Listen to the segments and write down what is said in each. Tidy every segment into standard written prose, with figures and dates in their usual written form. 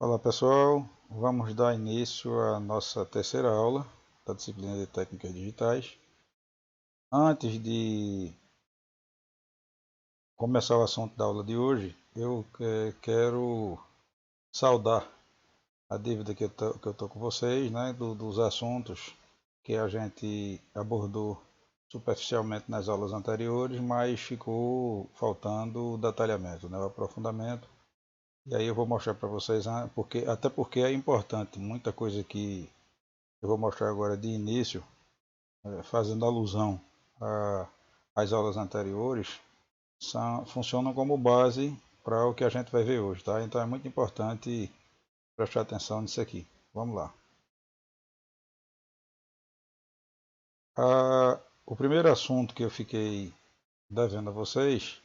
Olá pessoal, vamos dar início à nossa terceira aula da disciplina de técnicas digitais. Antes de começar o assunto da aula de hoje, eu quero saudar a dívida que eu tô com vocês, né, dos assuntos que a gente abordou superficialmente nas aulas anteriores, mas ficou faltando o detalhamento, né, o aprofundamento. E aí eu vou mostrar para vocês, até porque é importante, muita coisa que eu vou mostrar agora de início, fazendo alusão às aulas anteriores, funcionam como base para o que a gente vai ver hoje, tá? Então é muito importante prestar atenção nisso aqui. Vamos lá. O primeiro assunto que eu fiquei devendo a vocês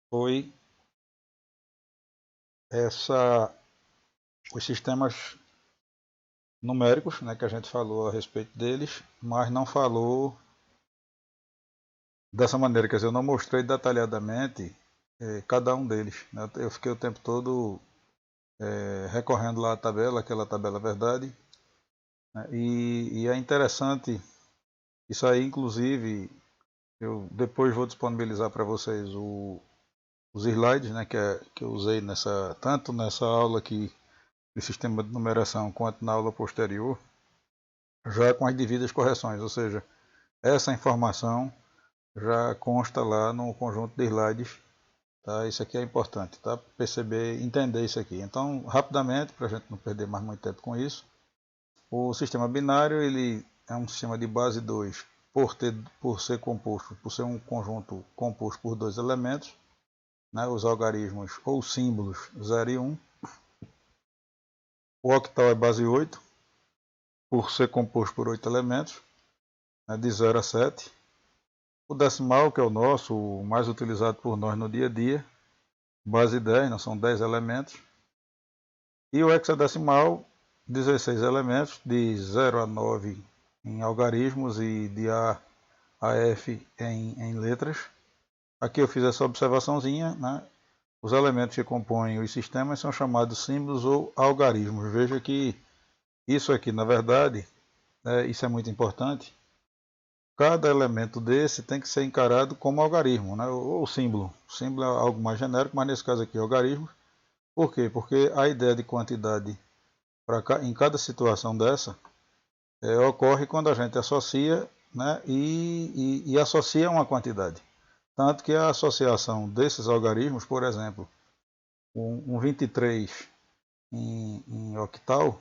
foi os sistemas numéricos, né, que a gente falou a respeito deles, mas não falou dessa maneira, quer dizer, eu não mostrei detalhadamente cada um deles, né? Eu fiquei o tempo todo recorrendo lá à tabela, aquela tabela verdade, né? E é interessante, isso aí inclusive, eu depois vou disponibilizar para vocês os slides, né, que eu usei tanto nessa aula aqui de sistema de numeração quanto na aula posterior, já com as devidas correções, ou seja, essa informação já consta lá no conjunto de slides. Tá? Isso aqui é importante, tá? Perceber, entender isso aqui. Então, rapidamente, para a gente não perder mais muito tempo com isso, o sistema binário ele é um sistema de base 2 por ser um conjunto composto por dois elementos, né? Os algarismos ou símbolos 0 e 1. O octal é base 8 por ser composto por 8 elementos, né? De 0 a 7. O decimal, que é o nosso, o mais utilizado por nós no dia a dia, base 10, não são 10 elementos. E o hexadecimal, 16 elementos, de 0 a 9 em algarismos e de A a F em letras. Aqui eu fiz essa observaçãozinha, né? Os elementos que compõem os sistemas são chamados símbolos ou algarismos. Veja que isso aqui, na verdade, isso é muito importante. Cada elemento desse tem que ser encarado como algarismo, né? Ou símbolo. O símbolo é algo mais genérico, mas nesse caso aqui é algarismo. Por quê? Porque a ideia de quantidade em cada situação dessa ocorre quando a gente associa, né, e associa uma quantidade. Tanto que a associação desses algarismos, por exemplo, um 23 em octal,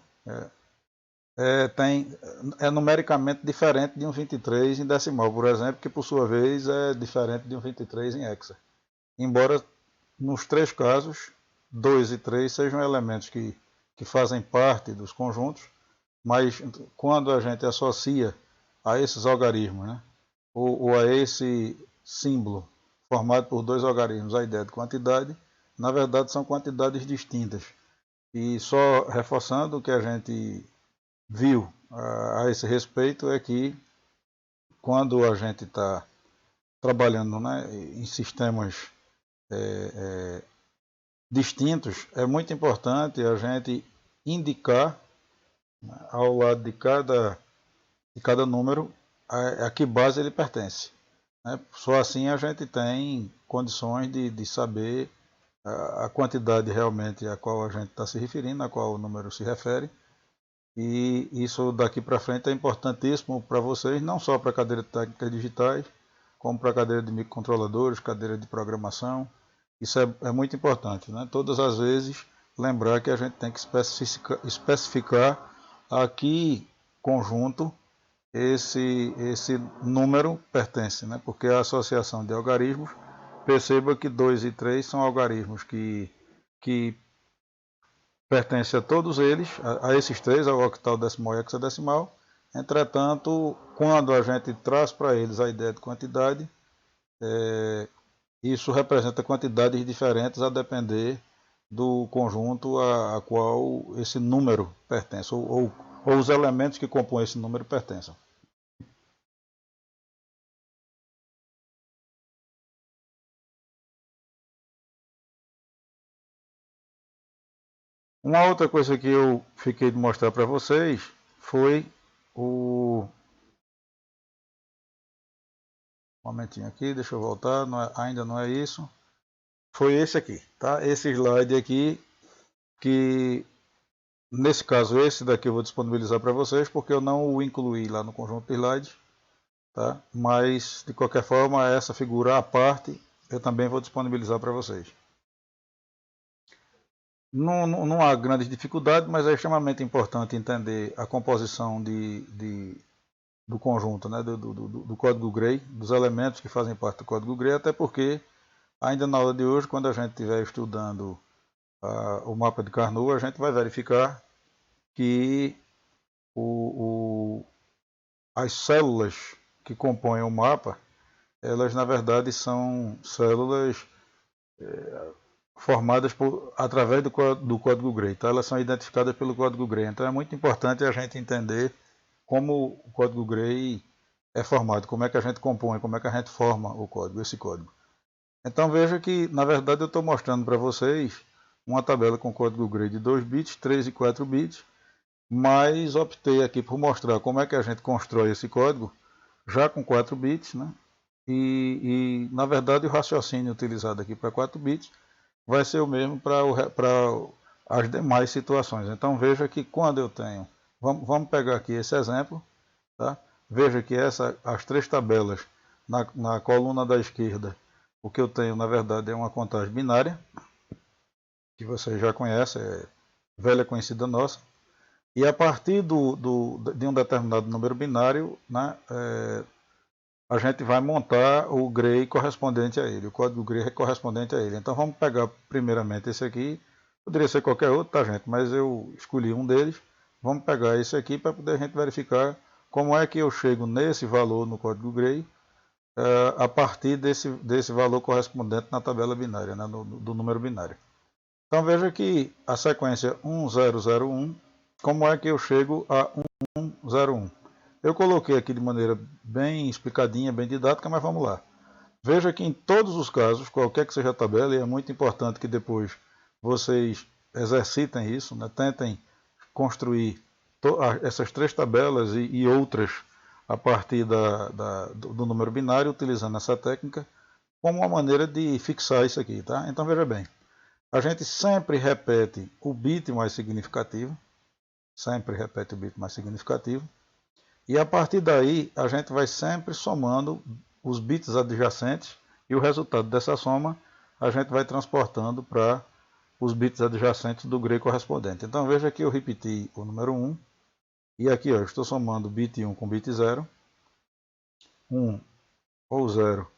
é numericamente diferente de um 23 em decimal, por exemplo, que por sua vez é diferente de um 23 em hexa. Embora nos três casos, 2 e 3 sejam elementos que fazem parte dos conjuntos, mas quando a gente associa a esses algarismos, né, ou a esse símbolo formado por dois algarismos a ideia de quantidade, na verdade são quantidades distintas. E só reforçando o que a gente viu a esse respeito é que quando a gente está trabalhando, né, em sistemas distintos, é muito importante a gente indicar, né, ao lado de cada número a que base ele pertence. Né? Só assim a gente tem condições de saber a quantidade realmente a qual a gente está se referindo, a qual o número se refere. E isso daqui para frente é importantíssimo para vocês, não só para a cadeira de técnicas digitais, como para a cadeira de microcontroladores, cadeira de programação. Isso é muito importante, né? Todas as vezes lembrar que a gente tem que especificar a que conjunto esse número pertence, né? Porque a associação de algarismos, perceba que 2 e 3 são algarismos que pertencem a todos eles, a esses três, ao octal, decimal e hexadecimal. Entretanto, quando a gente traz para eles a ideia de quantidade, isso representa quantidades diferentes a depender do conjunto a qual esse número pertence, ou os elementos que compõem esse número pertencem. Uma outra coisa que eu fiquei de mostrar para vocês foi o... Um momentinho aqui, deixa eu voltar, ainda não é isso. Foi esse aqui, tá? Esse slide aqui, que nesse caso esse daqui eu vou disponibilizar para vocês, porque eu não o incluí lá no conjunto de slides, tá? Mas de qualquer forma, essa figura à parte eu também vou disponibilizar para vocês. Não há grandes dificuldades, mas é extremamente importante entender a composição do conjunto, né, do código Gray, dos elementos que fazem parte do código Gray, até porque ainda na aula de hoje, quando a gente estiver estudando o mapa de Carnot, a gente vai verificar que as células que compõem o mapa, elas na verdade são células formadas através do código Gray, tá? Elas são identificadas pelo código Gray. Então é muito importante a gente entender como o código Gray é formado, como é que a gente compõe, como é que a gente forma o código, esse código. Então veja que, na verdade, eu estou mostrando para vocês uma tabela com código Gray de 2 bits, 3 e 4 bits, mas optei aqui por mostrar como é que a gente constrói esse código já com 4 bits, né? E na verdade, o raciocínio utilizado aqui para 4 bits vai ser o mesmo para as demais situações. Então veja que quando eu tenho, vamos pegar aqui esse exemplo, tá? Veja que as três tabelas na coluna da esquerda, o que eu tenho na verdade é uma contagem binária, que você já conhece, é velha conhecida nossa, e a partir de um determinado número binário, né, a gente vai montar o Gray correspondente a ele, o código Gray correspondente a ele. Então vamos pegar primeiramente esse aqui, poderia ser qualquer outro, tá gente, mas eu escolhi um deles. Vamos pegar esse aqui para poder a gente verificar como é que eu chego nesse valor no código Gray a partir desse valor correspondente na tabela binária, né, do número binário. Então veja que a sequência 1001, como é que eu chego a 1101? Eu coloquei aqui de maneira bem explicadinha, bem didática, mas vamos lá. Veja que em todos os casos, qualquer que seja a tabela, e é muito importante que depois vocês exercitem isso, né? Tentem construir essas três tabelas e outras a partir do número binário, utilizando essa técnica, como uma maneira de fixar isso aqui, tá? Então veja bem, a gente sempre repete o bit mais significativo, e a partir daí a gente vai sempre somando os bits adjacentes e o resultado dessa soma a gente vai transportando para os bits adjacentes do Gray correspondente. Então veja que eu repeti o número 1 e aqui eu estou somando bit 1 com bit 0. 1 ou 0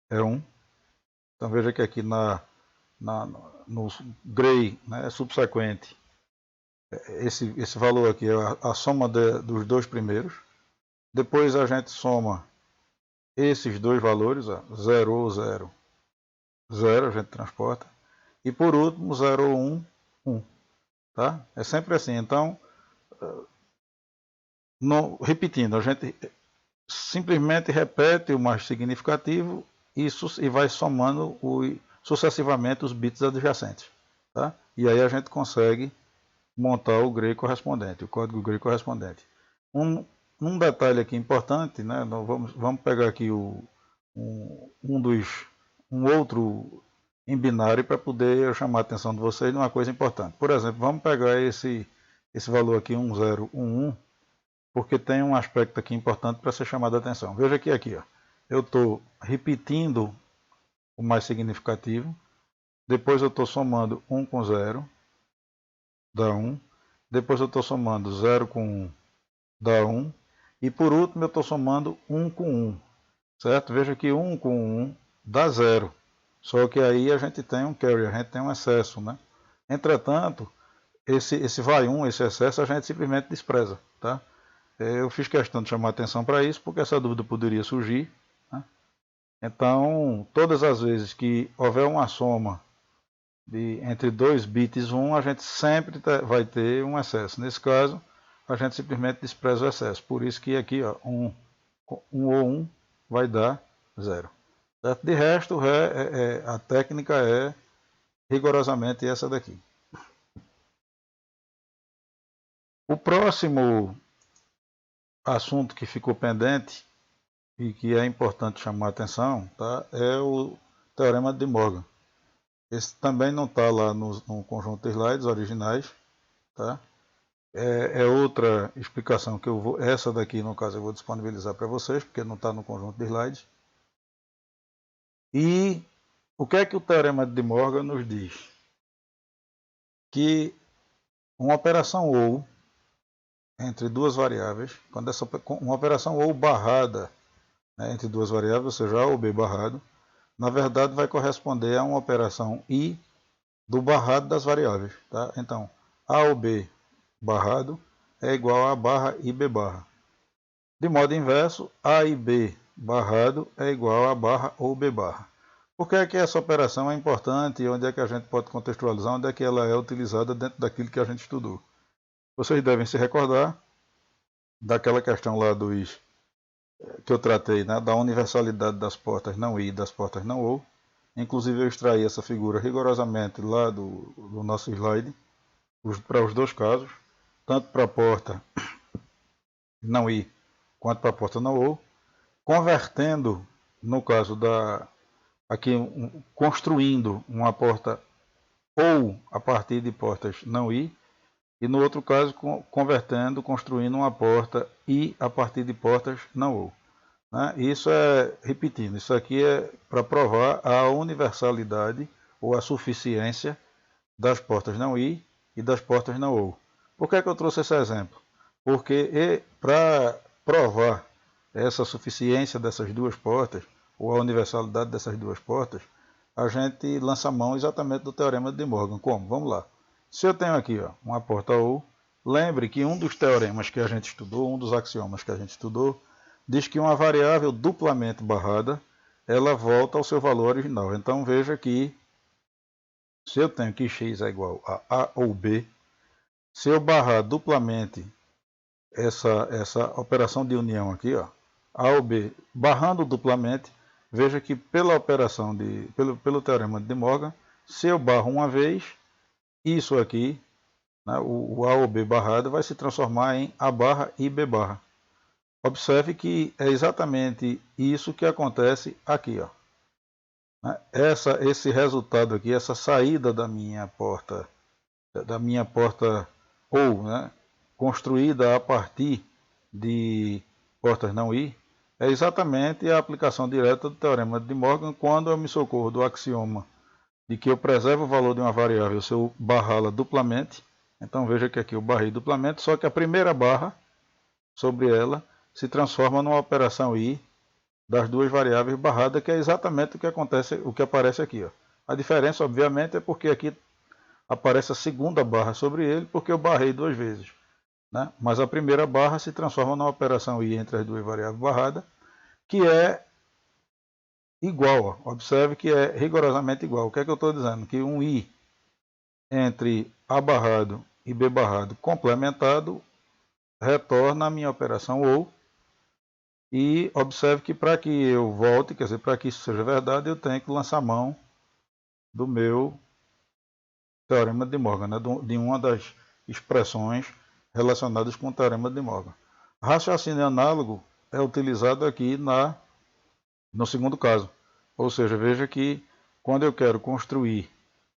é 1. Então veja que aqui no Gray, né, subsequente, esse valor aqui é a soma dos dois primeiros. Depois a gente soma esses dois valores, 0 ou 0, 0 a gente transporta. E por último, 0 ou 1, 1. Tá? É sempre assim. Então, repetindo, a gente simplesmente repete o mais significativo e vai somando sucessivamente os bits adjacentes. Tá? E aí a gente consegue montar o Gray correspondente, o código Gray correspondente. Um detalhe aqui importante, né? Vamos pegar aqui um outro em binário para poder chamar a atenção de vocês de uma coisa importante. Por exemplo, vamos pegar esse valor aqui, 1011, porque tem um aspecto aqui importante para ser chamado a atenção. Veja que aqui, ó, eu estou repetindo o mais significativo, depois eu estou somando 1 com 0, dá 1, depois eu estou somando 0 com 1, dá 1, e por último eu estou somando 1 com 1, certo? Veja que 1 com 1 dá 0, só que aí a gente tem um carry, a gente tem um excesso, né? Entretanto, esse vai 1, esse excesso, a gente simplesmente despreza, tá? Eu fiz questão de chamar atenção para isso, porque essa dúvida poderia surgir, né? Então, todas as vezes que houver uma soma entre 2 bits 1, a gente sempre vai ter um excesso. Nesse caso, a gente simplesmente despreza o excesso. Por isso que aqui, ó, 1 ou 1 vai dar 0. Certo? De resto, a técnica é rigorosamente essa daqui. O próximo assunto que ficou pendente e que é importante chamar a atenção, tá, é o Teorema de Morgan. Esse também não está lá no conjunto de slides originais, tá? É outra explicação que eu vou, essa daqui no caso eu vou disponibilizar para vocês, porque não está no conjunto de slides. E o que é que o Teorema de Morgan nos diz? Que uma operação OU entre duas variáveis, quando uma operação OU barrada, né, entre duas variáveis, ou seja, A ou B barrado, na verdade vai corresponder a uma operação I do barrado das variáveis. Tá? Então, A ou B barrado é igual a barra IB barra. De modo inverso, A e B barrado é igual a barra ou B barra. Por que é que essa operação é importante e onde é que a gente pode contextualizar, onde é que ela é utilizada dentro daquilo que a gente estudou? Vocês devem se recordar daquela questão lá que eu tratei, né, da universalidade das portas não I e das portas não OU. Inclusive eu extraí essa figura rigorosamente lá do nosso slide, para os dois casos, tanto para a porta não I quanto para a porta não OU, convertendo, no caso aqui construindo uma porta OU a partir de portas não I, e no outro caso construindo uma porta I a partir de portas não OU. Né? Isso repetindo, isso aqui é para provar a universalidade ou a suficiência das portas não I e das portas não OU. Por que é que eu trouxe esse exemplo? Porque para provar essa suficiência dessas duas portas, ou a universalidade dessas duas portas, a gente lança mão exatamente do Teorema de Morgan. Como? Vamos lá. Se eu tenho aqui uma porta OU, lembre que um dos teoremas que a gente estudou, um dos axiomas que a gente estudou, diz que uma variável duplamente barrada, ela volta ao seu valor original. Então veja que se eu tenho que x é igual a A ou B, se eu barrar duplamente essa operação de união aqui, A ou B, barrando duplamente, veja que pela operação pelo teorema de Morgan, se eu barro uma vez, isso aqui, né, o A ou B barrado vai se transformar em A barra e B barra. Observe que é exatamente isso que acontece aqui. Esse resultado aqui, essa saída da minha porta OU, né, construída a partir de portas não I, é exatamente a aplicação direta do Teorema de Morgan quando eu me socorro do axioma de que eu preservo o valor de uma variável se eu barrá-la duplamente. Então veja que aqui eu barrei duplamente, só que a primeira barra sobre ela se transforma numa operação I das duas variáveis barradas, que é exatamente o que aparece aqui. A diferença, obviamente, é porque aqui aparece a segunda barra sobre ele, porque eu barrei duas vezes. Né? Mas a primeira barra se transforma numa operação I entre as duas variáveis barradas, que é igual. Observe que é rigorosamente igual. O que é que eu estou dizendo? Que um I entre A barrado e B barrado complementado retorna a minha operação OU. E observe que para que eu volte, quer dizer, para que isso seja verdade, eu tenho que lançar mão do meu Teorema de Morgan, né? De uma das expressões relacionadas com o Teorema de Morgan. Raciocínio análogo é utilizado aqui no segundo caso. Ou seja, veja que quando eu quero construir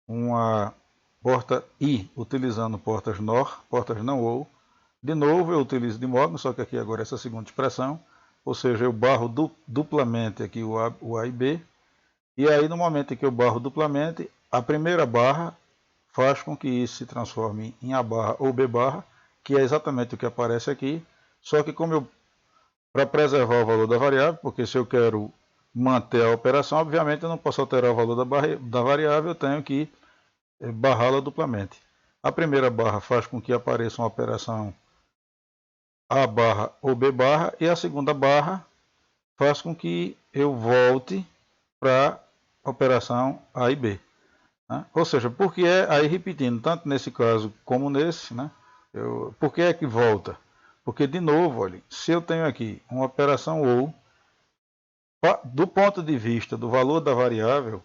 uma porta I utilizando portas NOR, portas não OU, de novo eu utilizo de Morgan, só que aqui agora essa segunda expressão, ou seja, eu barro duplamente aqui o A e B, e aí no momento em que eu barro duplamente, a primeira barra faz com que isso se transforme em A barra ou B barra, que é exatamente o que aparece aqui, só que para preservar o valor da variável, porque se eu quero manter a operação, obviamente eu não posso alterar o valor da variável, eu tenho que barrá-la duplamente. A primeira barra faz com que apareça uma operação A barra ou B barra, e a segunda barra faz com que eu volte para a operação A e B. Né? Ou seja, porque aí repetindo, tanto nesse caso como nesse, né? Por que é que volta? Porque, de novo, olha, se eu tenho aqui uma operação OU, do ponto de vista do valor da variável,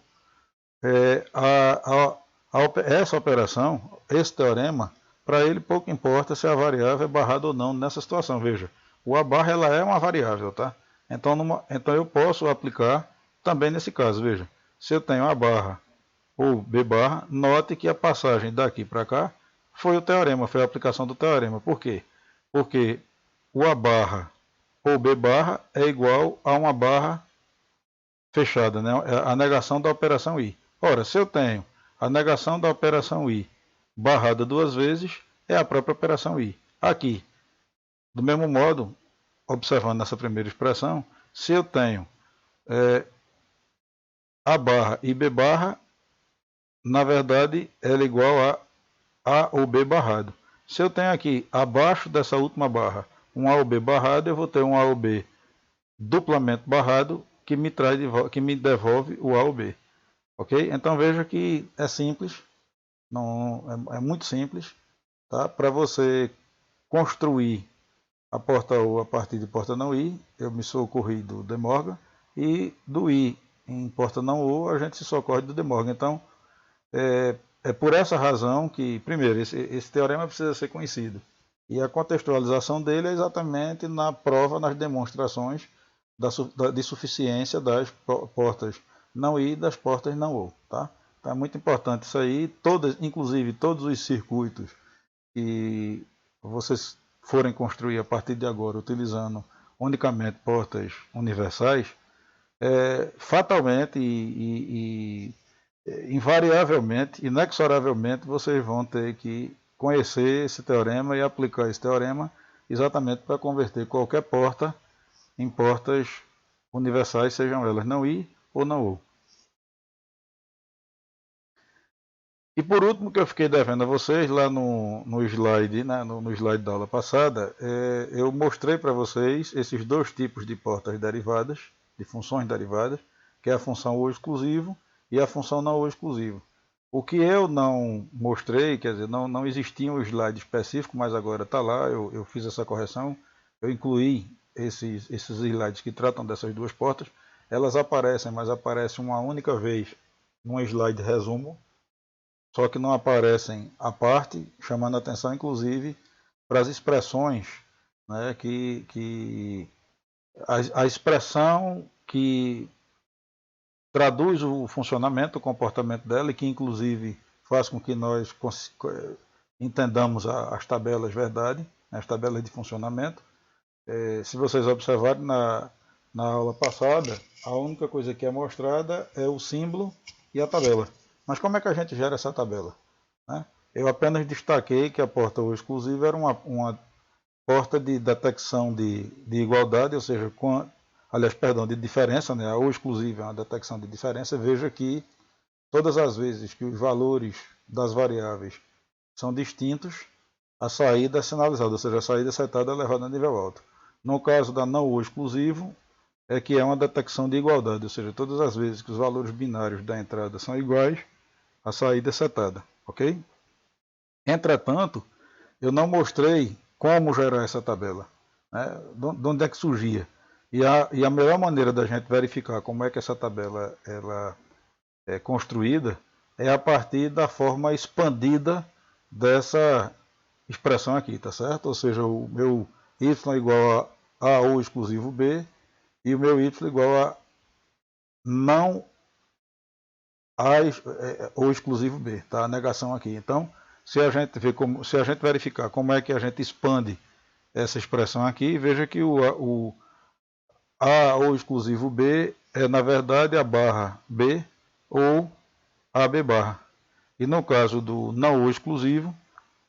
essa operação, esse teorema, para ele pouco importa se a variável é barrada ou não nessa situação. Veja, o A barra ela é uma variável, tá? Então eu posso aplicar também nesse caso. Veja, se eu tenho A barra ou B barra, note que a passagem daqui para cá foi o teorema, foi a aplicação do teorema. Por quê? Porque o A barra ou B barra é igual a uma barra fechada, né? A negação da operação I. Ora, se eu tenho a negação da operação I barrada duas vezes, é a própria operação I. Aqui, do mesmo modo, observando essa primeira expressão, se eu tenho A barra e B barra, na verdade, ela é igual a A ou B barrado. Se eu tenho aqui, abaixo dessa última barra, um A ou B barrado, eu vou ter um A ou B duplamente barrado, que me devolve o A ou B. Ok? Então veja que é simples, não, é muito simples, tá? Para você construir a porta O a partir de porta não I, eu me socorri do De Morgan, e do I em porta não O, a gente se socorre do De Morgan. Então, é por essa razão que, primeiro, esse teorema precisa ser conhecido. E a contextualização dele é exatamente na prova, nas demonstrações de suficiência das portas não I e das portas não O. Tá? Então é muito importante isso aí, inclusive todos os circuitos que vocês forem construir a partir de agora utilizando unicamente portas universais, fatalmente e invariavelmente, inexoravelmente, vocês vão ter que conhecer esse teorema e aplicar esse teorema exatamente para converter qualquer porta em portas universais, sejam elas não I ou não O. E por último, que eu fiquei devendo a vocês, lá no slide, né, no slide da aula passada, eu mostrei para vocês esses dois tipos de portas derivadas, de funções derivadas, que é a função O exclusivo e a função não O exclusivo. O que eu não mostrei, quer dizer, não existia um slide específico, mas agora está lá, eu fiz essa correção, eu incluí esses slides que tratam dessas duas portas, elas aparecem, mas aparecem uma única vez num slide resumo, só que não aparecem à parte, chamando a atenção inclusive para as expressões, né, a expressão que traduz o funcionamento, o comportamento dela e que inclusive faz com que nós entendamos as tabelas verdade, as tabelas de funcionamento. Se vocês observarem na aula passada, a única coisa que é mostrada é o símbolo e a tabela. Mas como é que a gente gera essa tabela? Né? Eu apenas destaquei que a porta O exclusiva era uma porta de detecção de igualdade, ou seja, de diferença, né? A O exclusiva é uma detecção de diferença. Veja que todas as vezes que os valores das variáveis são distintos, a saída é sinalizada, ou seja, a saída setada é levada a nível alto. No caso da não O exclusivo, é que é uma detecção de igualdade, ou seja, todas as vezes que os valores binários da entrada são iguais, a saída é setada, ok? Entretanto, eu não mostrei como gerar essa tabela, né? De onde é que surgia. E a melhor maneira da gente verificar como é que essa tabela ela é construída é a partir da forma expandida dessa expressão aqui, tá certo? Ou seja, o meu y igual a O exclusivo B e o meu y igual a não O exclusivo B, tá? A negação aqui. Então, se a gente verificar como é que a gente expande essa expressão aqui, veja que o A ou exclusivo B é na verdade a barra B ou AB barra. E no caso do não O exclusivo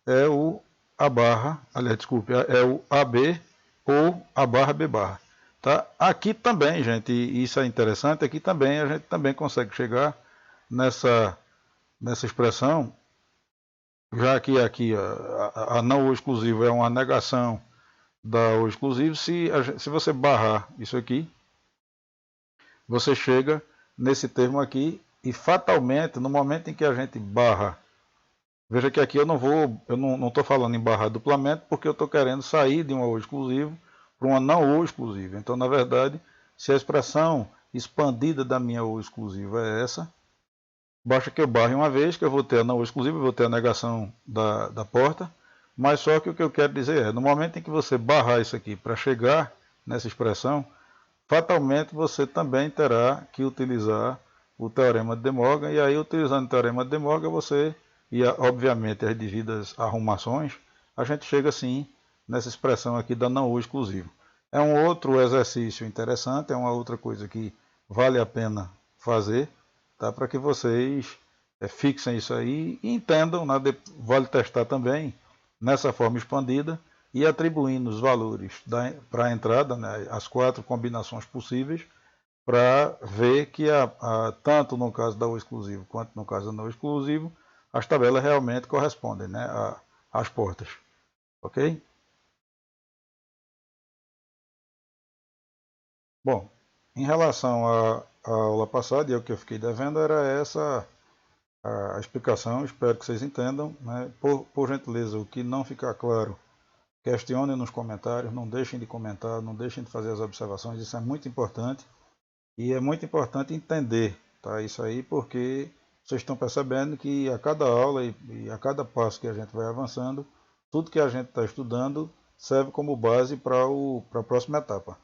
é o A barra, aliás, desculpe, é o AB ou a barra B barra. Tá? Aqui também, gente, e isso é interessante, aqui também a gente também consegue chegar nessa expressão, já que aqui a não O exclusivo é uma negação da O exclusivo, se você barrar isso aqui, você chega nesse termo aqui e fatalmente, no momento em que a gente barra, veja que aqui eu não estou falando em barrar duplamente, porque eu estou querendo sair de um O exclusivo para uma não O exclusiva. Então, na verdade, se a expressão expandida da minha O exclusiva é essa, basta que eu barre uma vez, que eu vou ter a não O exclusiva, eu vou ter a negação da porta, Mas só que o que eu quero dizer é, no momento em que você barrar isso aqui para chegar nessa expressão, fatalmente você também terá que utilizar o Teorema de De Morgan, e aí utilizando o Teorema de De Morgan você, e obviamente as devidas arrumações, a gente chega assim nessa expressão aqui da não o exclusivo. É um outro exercício interessante, é uma outra coisa que vale a pena fazer, tá? Para que vocês fixem isso aí e entendam, né? Vale testar também nessa forma expandida e atribuindo os valores para a entrada, né, as 4 combinações possíveis, para ver que tanto no caso da O exclusivo quanto no caso do não exclusivo, as tabelas realmente correspondem, né, às portas. Ok? Bom, em relação à aula passada, e o que eu fiquei devendo era essa a explicação, espero que vocês entendam. Né? Por gentileza, o que não ficar claro, questionem nos comentários, não deixem de comentar, não deixem de fazer as observações, isso é muito importante. E é muito importante entender, tá, isso aí, porque vocês estão percebendo que a cada aula e a cada passo que a gente vai avançando, tudo que a gente está estudando serve como base para a próxima etapa.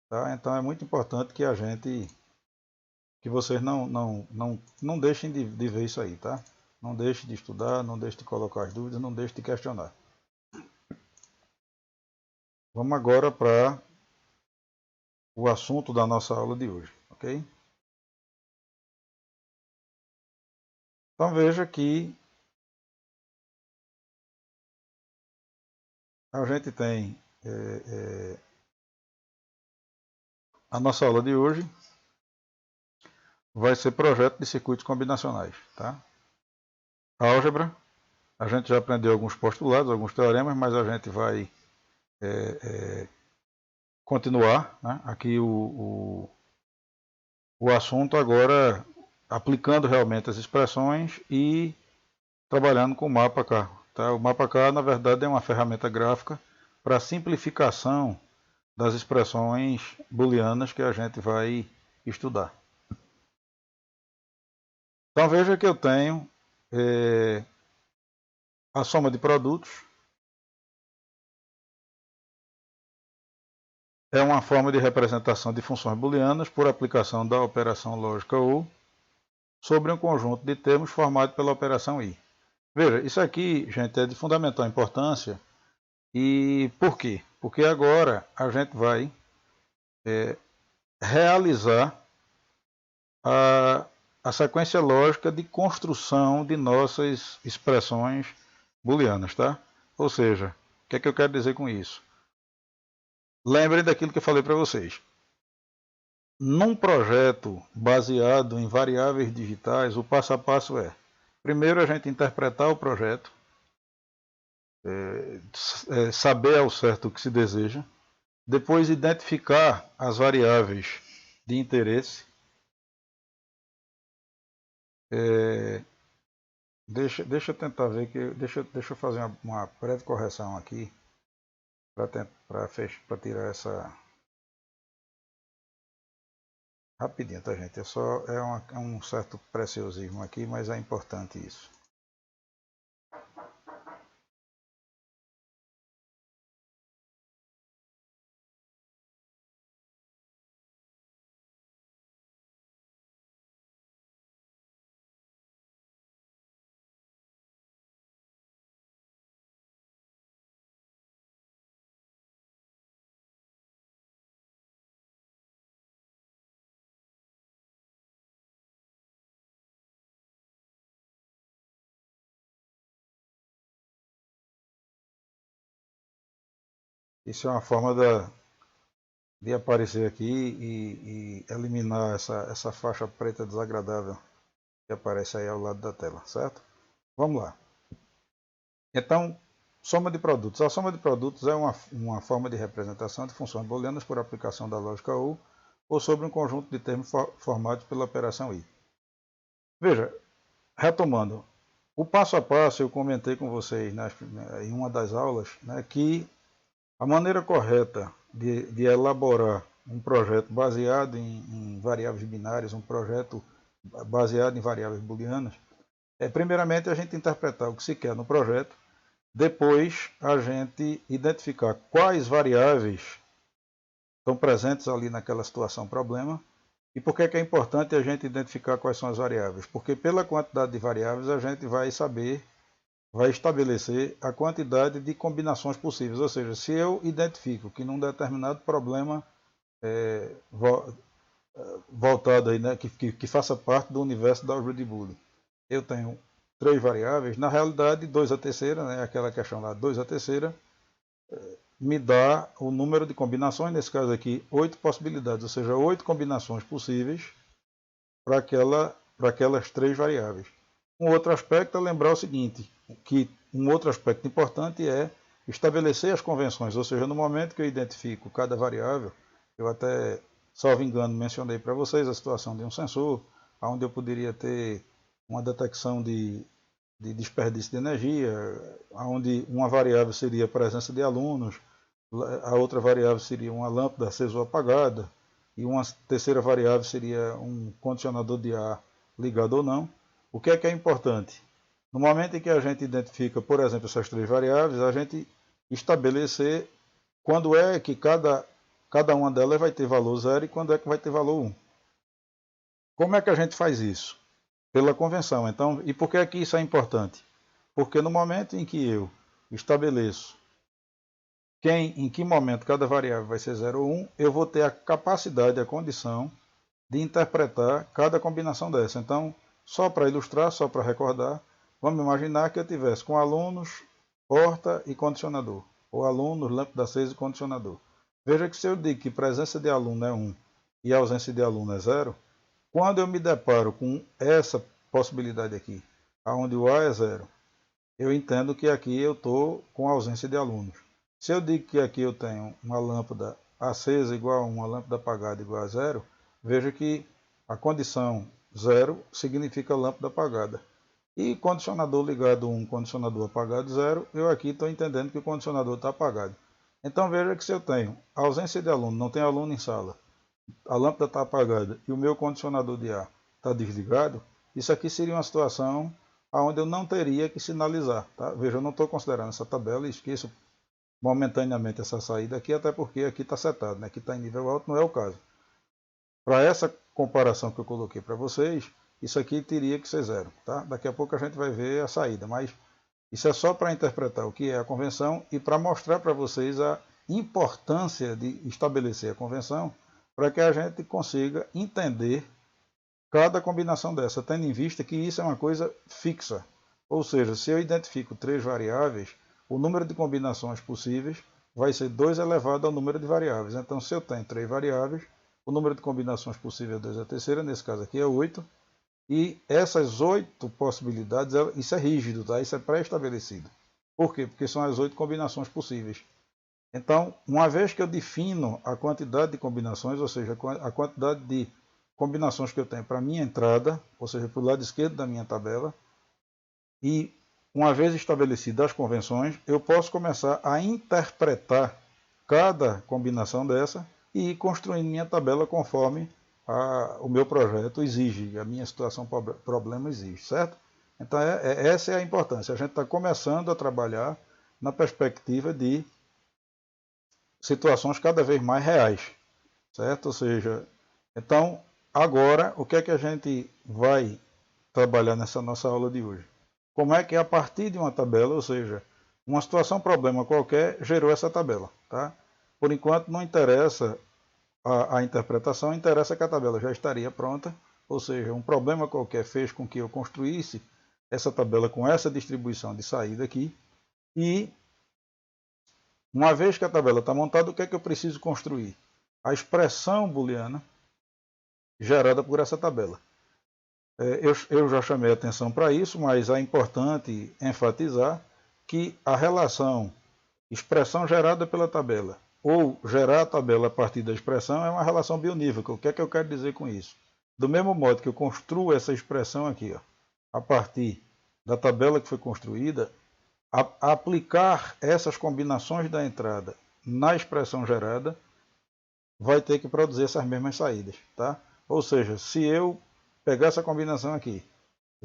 Tá? Então é muito importante que vocês não deixem de ver isso aí, tá? Não deixem de estudar, não deixem de colocar as dúvidas, não deixem de questionar. Vamos agora para o assunto da nossa aula de hoje, ok? Então veja que a gente tem a nossa aula de hoje vai ser projeto de circuitos combinacionais, tá? Álgebra, a gente já aprendeu alguns postulados, alguns teoremas, mas a gente vai continuar, né? Aqui o assunto agora aplicando realmente as expressões e trabalhando com o mapa K. Tá? O mapa K, na verdade, é uma ferramenta gráfica para simplificação das expressões booleanas que a gente vai estudar. Então veja que eu tenho a soma de produtos. É uma forma de representação de funções booleanas por aplicação da operação lógica OR sobre um conjunto de termos formado pela operação I. Veja, isso aqui, gente, é de fundamental importância. E por quê? Porque agora a gente vai realizar a sequência lógica de construção de nossas expressões booleanas, tá? Ou seja, o que é que eu quero dizer com isso? Lembrem daquilo que eu falei para vocês. Num projeto baseado em variáveis digitais, o passo a passo é: primeiro a gente interpretar o projeto, saber ao certo o que se deseja, depois identificar as variáveis de interesse. Deixa eu tentar ver que deixa eu fazer uma breve correção aqui para tirar essa rapidinho, tá, gente? É um certo preciosismo aqui, mas é importante isso. Isso é uma forma de aparecer aqui e eliminar essa faixa preta desagradável que aparece aí ao lado da tela, certo? Vamos lá. Então, soma de produtos. A soma de produtos é uma forma de representação de funções booleanas por aplicação da lógica OR ou sobre um conjunto de termos formados pela operação I. Veja, retomando, o passo a passo eu comentei com vocês em uma das aulas, né, que a maneira correta de elaborar um projeto baseado em variáveis binárias, um projeto baseado em variáveis booleanas, é primeiramente a gente interpretar o que se quer no projeto depois a gente identificar quais variáveis estão presentes ali naquela situação problema. E por que é importante a gente identificar quais são as variáveis? Porque pela quantidade de variáveis a gente vai saber, vai estabelecer a quantidade de combinações possíveis. Ou seja, se eu identifico que num determinado problema voltado aí, né, que faça parte do universo da álgebra de Boolean, eu tenho 3 variáveis, na realidade 2 a terceira, né, aquela questão lá, 2 a terceira, me dá o número de combinações, nesse caso aqui, 8 possibilidades, ou seja, 8 combinações possíveis para aquelas 3 variáveis. Um outro aspecto é lembrar o seguinte, que um outro aspecto importante é estabelecer as convenções, ou seja, no momento que eu identifico cada variável, eu até, salvo engano, mencionei para vocês a situação de um sensor, onde eu poderia ter uma detecção de desperdício de energia, onde uma variável seria a presença de alunos, a outra variável seria uma lâmpada acesa ou apagada, e uma terceira variável seria um condicionador de ar ligado ou não. O que é importante? No momento em que a gente identifica, por exemplo, essas 3 variáveis, a gente estabelecer quando é que cada uma delas vai ter valor 0 e quando é que vai ter valor 1. Como é que a gente faz isso? Pela convenção. Então, e por que aqui isso é importante? Porque no momento em que eu estabeleço em que momento cada variável vai ser 0 ou 1, eu vou ter a capacidade, a condição de interpretar cada combinação dessa. Então, só para ilustrar, só para recordar, vamos imaginar que eu tivesse com alunos, porta e condicionador, ou alunos, lâmpada acesa e condicionador. Veja que se eu digo que presença de aluno é 1 e ausência de aluno é 0, quando eu me deparo com essa possibilidade aqui, onde o A é 0, eu entendo que aqui eu estou com ausência de alunos. Se eu digo que aqui eu tenho uma lâmpada acesa igual a 1, uma lâmpada apagada igual a 0, veja que a condição 0 significa lâmpada apagada. E condicionador ligado 1, condicionador apagado 0, eu aqui estou entendendo que o condicionador está apagado. Então veja que se eu tenho ausência de aluno, não tem aluno em sala, a lâmpada está apagada e o meu condicionador de ar está desligado, isso aqui seria uma situação onde eu não teria que sinalizar. Tá? Veja, eu não estou considerando essa tabela e esqueço momentaneamente essa saída aqui, até porque aqui está setado, né? Aqui está em nível alto, não é o caso. Para essa comparação que eu coloquei para vocês, isso aqui teria que ser 0. Tá? Daqui a pouco a gente vai ver a saída, mas isso é só para interpretar o que é a convenção e para mostrar para vocês a importância de estabelecer a convenção para que a gente consiga entender cada combinação dessa, tendo em vista que isso é uma coisa fixa. Ou seja, se eu identifico 3 variáveis, o número de combinações possíveis vai ser 2 elevado ao número de variáveis. Então, se eu tenho 3 variáveis, o número de combinações possíveis é 2 a terceira, nesse caso aqui é 8. E essas 8 possibilidades, isso é rígido, tá? Isso é pré-estabelecido. Por quê? Porque são as 8 combinações possíveis. Então, uma vez que eu defino a quantidade de combinações, ou seja, a quantidade de combinações que eu tenho para a minha entrada, ou seja, para o lado esquerdo da minha tabela, e uma vez estabelecidas as convenções, eu posso começar a interpretar cada combinação dessa e ir construindo minha tabela conforme o meu projeto exige, a minha situação problema exige, certo? Então essa é a importância. A gente está começando a trabalhar na perspectiva de situações cada vez mais reais, certo? Ou seja, então agora o que é que a gente vai trabalhar nessa nossa aula de hoje? Como é que a partir de uma tabela, ou seja, uma situação problema qualquer gerou essa tabela, tá? Por enquanto não interessa a interpretação, interessa que a tabela já estaria pronta, ou seja, um problema qualquer fez com que eu construísse essa tabela com essa distribuição de saída aqui, e uma vez que a tabela está montada, o que é que eu preciso construir? A expressão booleana gerada por essa tabela. Eu já chamei a atenção para isso, mas é importante enfatizar que a relação expressão gerada pela tabela ou gerar a tabela a partir da expressão é uma relação bionívoca. O que é que eu quero dizer com isso? Do mesmo modo que eu construo essa expressão aqui, ó, a partir da tabela que foi construída, aplicar essas combinações da entrada na expressão gerada vai ter que produzir essas mesmas saídas. Tá? Ou seja, se eu pegar essa combinação aqui,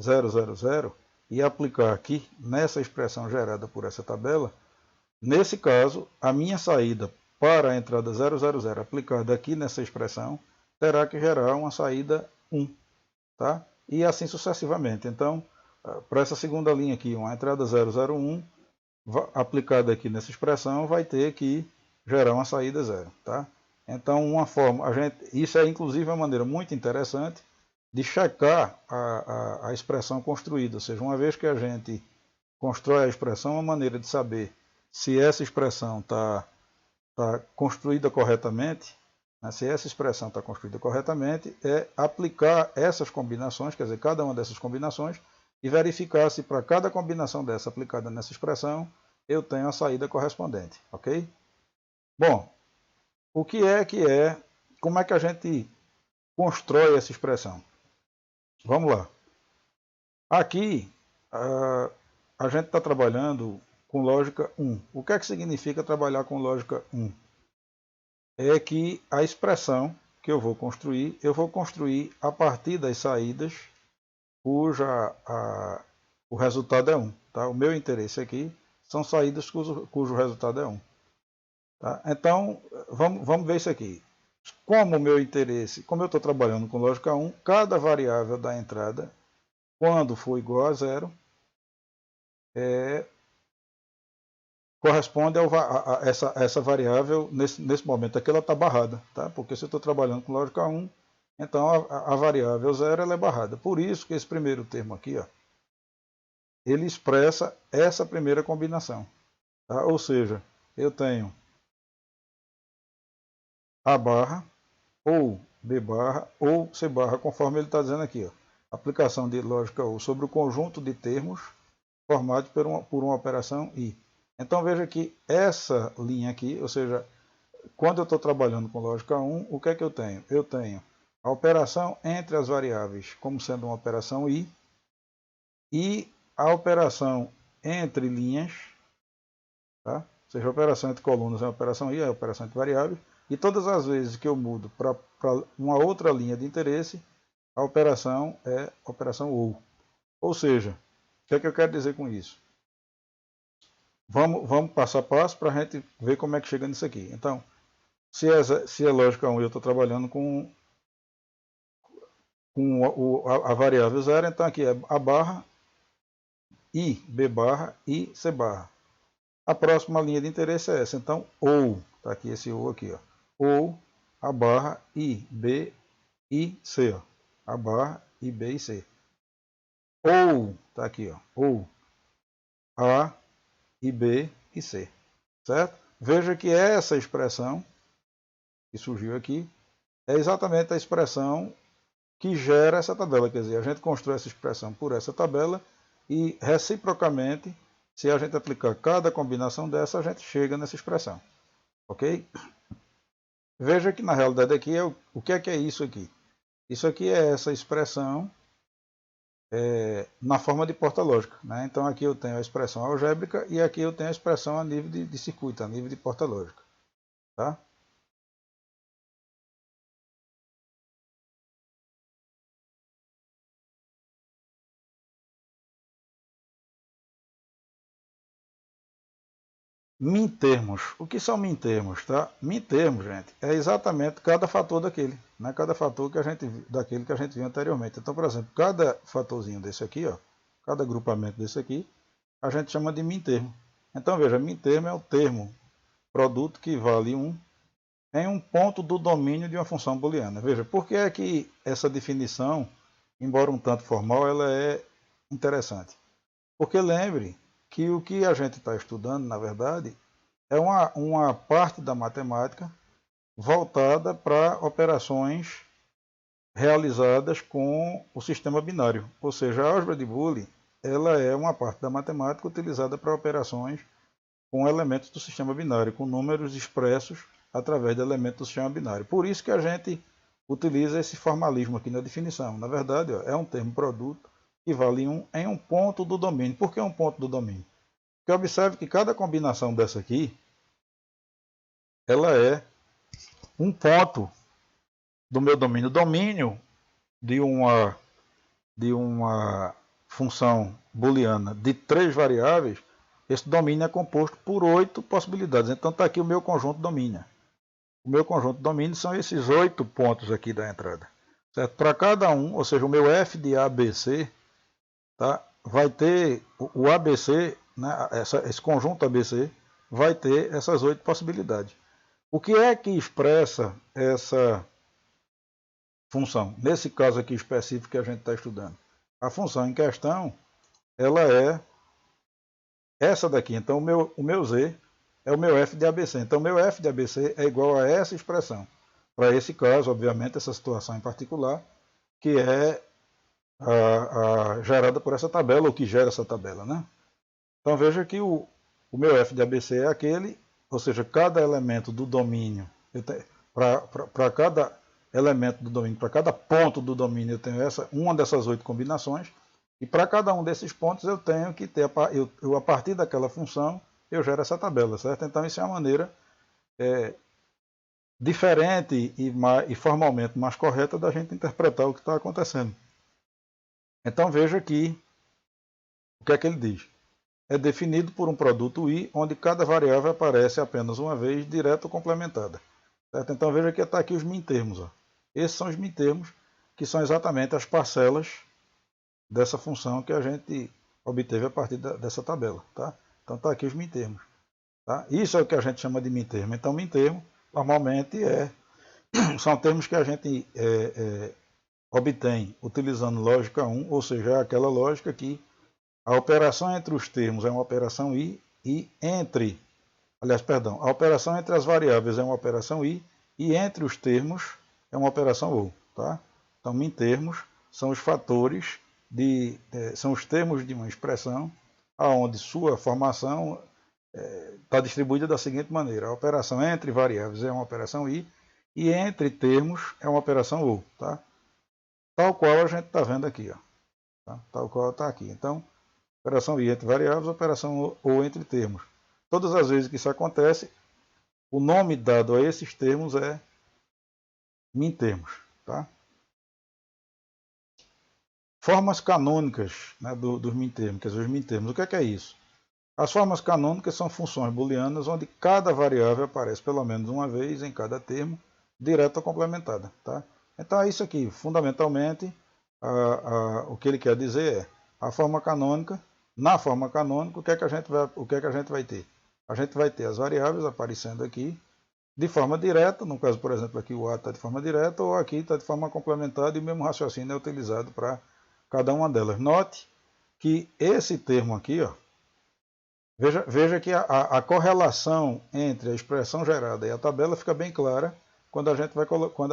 0, 0, 0, e aplicar aqui nessa expressão gerada por essa tabela, nesse caso, a minha saída para a entrada 000 aplicada aqui nessa expressão terá que gerar uma saída 1, tá? E assim sucessivamente. Então, para essa segunda linha aqui, uma entrada 001 aplicada aqui nessa expressão vai ter que gerar uma saída 0, tá? Então, uma forma, isso é inclusive uma maneira muito interessante de checar a expressão construída, ou seja, uma vez que a gente constrói a expressão, uma maneira de saber se essa expressão está construída corretamente, né, se essa expressão está construída corretamente, é aplicar essas combinações, quer dizer, cada uma dessas combinações, e verificar se para cada combinação dessa aplicada nessa expressão, eu tenho a saída correspondente, ok? Bom, o que é, como é que a gente constrói essa expressão? Vamos lá. Aqui, a gente está trabalhando com lógica 1. O que é que significa trabalhar com lógica 1? É que a expressão que eu vou construir a partir das saídas o resultado é 1. Tá? O meu interesse aqui são saídas cujo resultado é 1. Tá? Então, vamos ver isso aqui. Como eu estou trabalhando com lógica 1, cada variável da entrada, quando for igual a 0, corresponde a essa variável, nesse momento aqui ela está barrada, tá? Porque se eu estou trabalhando com lógica 1, então a variável 0 ela é barrada. Por isso que esse primeiro termo aqui, ó, ele expressa essa primeira combinação. Tá? Ou seja, eu tenho A barra, ou B barra, ou C barra, conforme ele está dizendo aqui. Ó. Aplicação de lógica OR sobre o conjunto de termos formados por uma operação I. Então veja que essa linha aqui, ou seja, quando eu estou trabalhando com lógica 1, o que é que eu tenho? Eu tenho a operação entre as variáveis como sendo uma operação I e a operação entre linhas, tá? Ou seja, a operação entre colunas é uma operação I, é a operação entre variáveis, e todas as vezes que eu mudo para uma outra linha de interesse, a operação é operação OR. Ou seja, o que é que eu quero dizer com isso? Vamos passo a passo para a gente ver como é que chega nisso aqui. Então, se é lógica 1 eu estou trabalhando com a variável 0, então aqui é A barra, I, B barra e C barra. A próxima linha de interesse é essa, então OR, está aqui esse OR aqui, ó. OR, A barra, I, B e C, ó. A barra, I, B e C. OR, está aqui, ó. OR, A, I, B e C. Certo? Veja que essa expressão que surgiu aqui é exatamente a expressão que gera essa tabela. Quer dizer, a gente constrói essa expressão por essa tabela e, reciprocamente, se a gente aplicar cada combinação dessa, a gente chega nessa expressão. Ok? Veja que, na realidade, aqui o que é isso aqui? Isso aqui é essa expressão na forma de porta lógica. Né? Então, aqui eu tenho a expressão algébrica e aqui eu tenho a expressão a nível de circuito, a nível de porta lógica. Tá? Min-termos. O que são min-termos? Tá? Min-termos, gente, é exatamente cada fator daquele. Né? Cada fator daquele que a gente viu anteriormente. Então, por exemplo, cada fatorzinho desse aqui, ó, cada agrupamento desse aqui, a gente chama de min-termo. Então, veja, min-termo é o termo produto que vale 1 em um ponto do domínio de uma função booleana. Veja, por que é que essa definição, embora um tanto formal, ela é interessante? Porque lembre que o que a gente está estudando, na verdade, é uma parte da matemática voltada para operações realizadas com o sistema binário. Ou seja, a álgebra de Boole ela é uma parte da matemática utilizada para operações com elementos do sistema binário, com números expressos através de elementos do sistema binário. Por isso que a gente utiliza esse formalismo aqui na definição. Na verdade, ó, é um termo produto que vale 1 em um ponto do domínio. Por que um ponto do domínio? Porque observe que cada combinação dessa aqui, ela é um ponto do meu domínio. Domínio de uma função booleana de 3 variáveis, esse domínio é composto por 8 possibilidades. Então está aqui o meu conjunto domínio. O meu conjunto domínio são esses 8 pontos aqui da entrada. Certo? Para cada um, ou seja, o meu f de ABC, tá? Vai ter o ABC, né? Esse conjunto ABC, vai ter essas 8 possibilidades. O que é que expressa essa função? Nesse caso aqui específico que a gente está estudando. A função em questão, ela é essa daqui. Então, o meu Z é o meu f de ABC. Então, o meu f de ABC é igual a essa expressão. Para esse caso, obviamente, essa situação em particular, que é gerada por essa tabela, ou que gera essa tabela, né? Então, veja que o meu f de ABC é aquele, ou seja, cada elemento do domínio, para cada elemento do domínio, para cada ponto do domínio, eu tenho uma dessas 8 combinações, e para cada um desses pontos eu tenho que ter, a partir daquela função, eu gero essa tabela, certo? Então, isso é uma maneira diferente e formalmente mais correta da gente interpretar o que está acontecendo. Então, veja aqui o que é que ele diz. É definido por um produto I, onde cada variável aparece apenas uma vez, direta ou complementada. Certo? Então, veja que está aqui os mintermos. Ó. Esses são os mintermos, que são exatamente as parcelas dessa função que a gente obteve a partir dessa tabela. Tá? Então, está aqui os mintermos. Tá? Isso é o que a gente chama de mintermo. Então, mintermo, normalmente, são termos que a gente obtém utilizando lógica 1, ou seja, é aquela lógica que a operação entre os termos é uma operação I e a operação entre as variáveis é uma operação I e entre os termos é uma operação OR. Tá? Então, mintermos são os fatores, são os termos de uma expressão onde sua formação está distribuída da seguinte maneira. A operação entre variáveis é uma operação I e entre termos é uma operação OR. Tá? Tal qual a gente está vendo aqui. Ó. Tá? Tal qual está aqui. Então, operação I entre variáveis, operação OR entre termos. Todas as vezes que isso acontece, o nome dado a esses termos é mintermos. Tá? Formas canônicas, né, dos mintermos, quer dizer, os mintermos. O que é isso? As formas canônicas são funções booleanas onde cada variável aparece pelo menos uma vez em cada termo, direta ou complementada. Tá? Então é isso aqui. Fundamentalmente, o que ele quer dizer é a forma canônica. Na forma canônica, o que é que a gente vai ter? A gente vai ter as variáveis aparecendo aqui de forma direta, no caso, por exemplo, aqui o A está de forma direta, ou aqui está de forma complementada, e o mesmo raciocínio é utilizado para cada uma delas. Note que esse termo aqui, ó, veja que a correlação entre a expressão gerada e a tabela fica bem clara quando a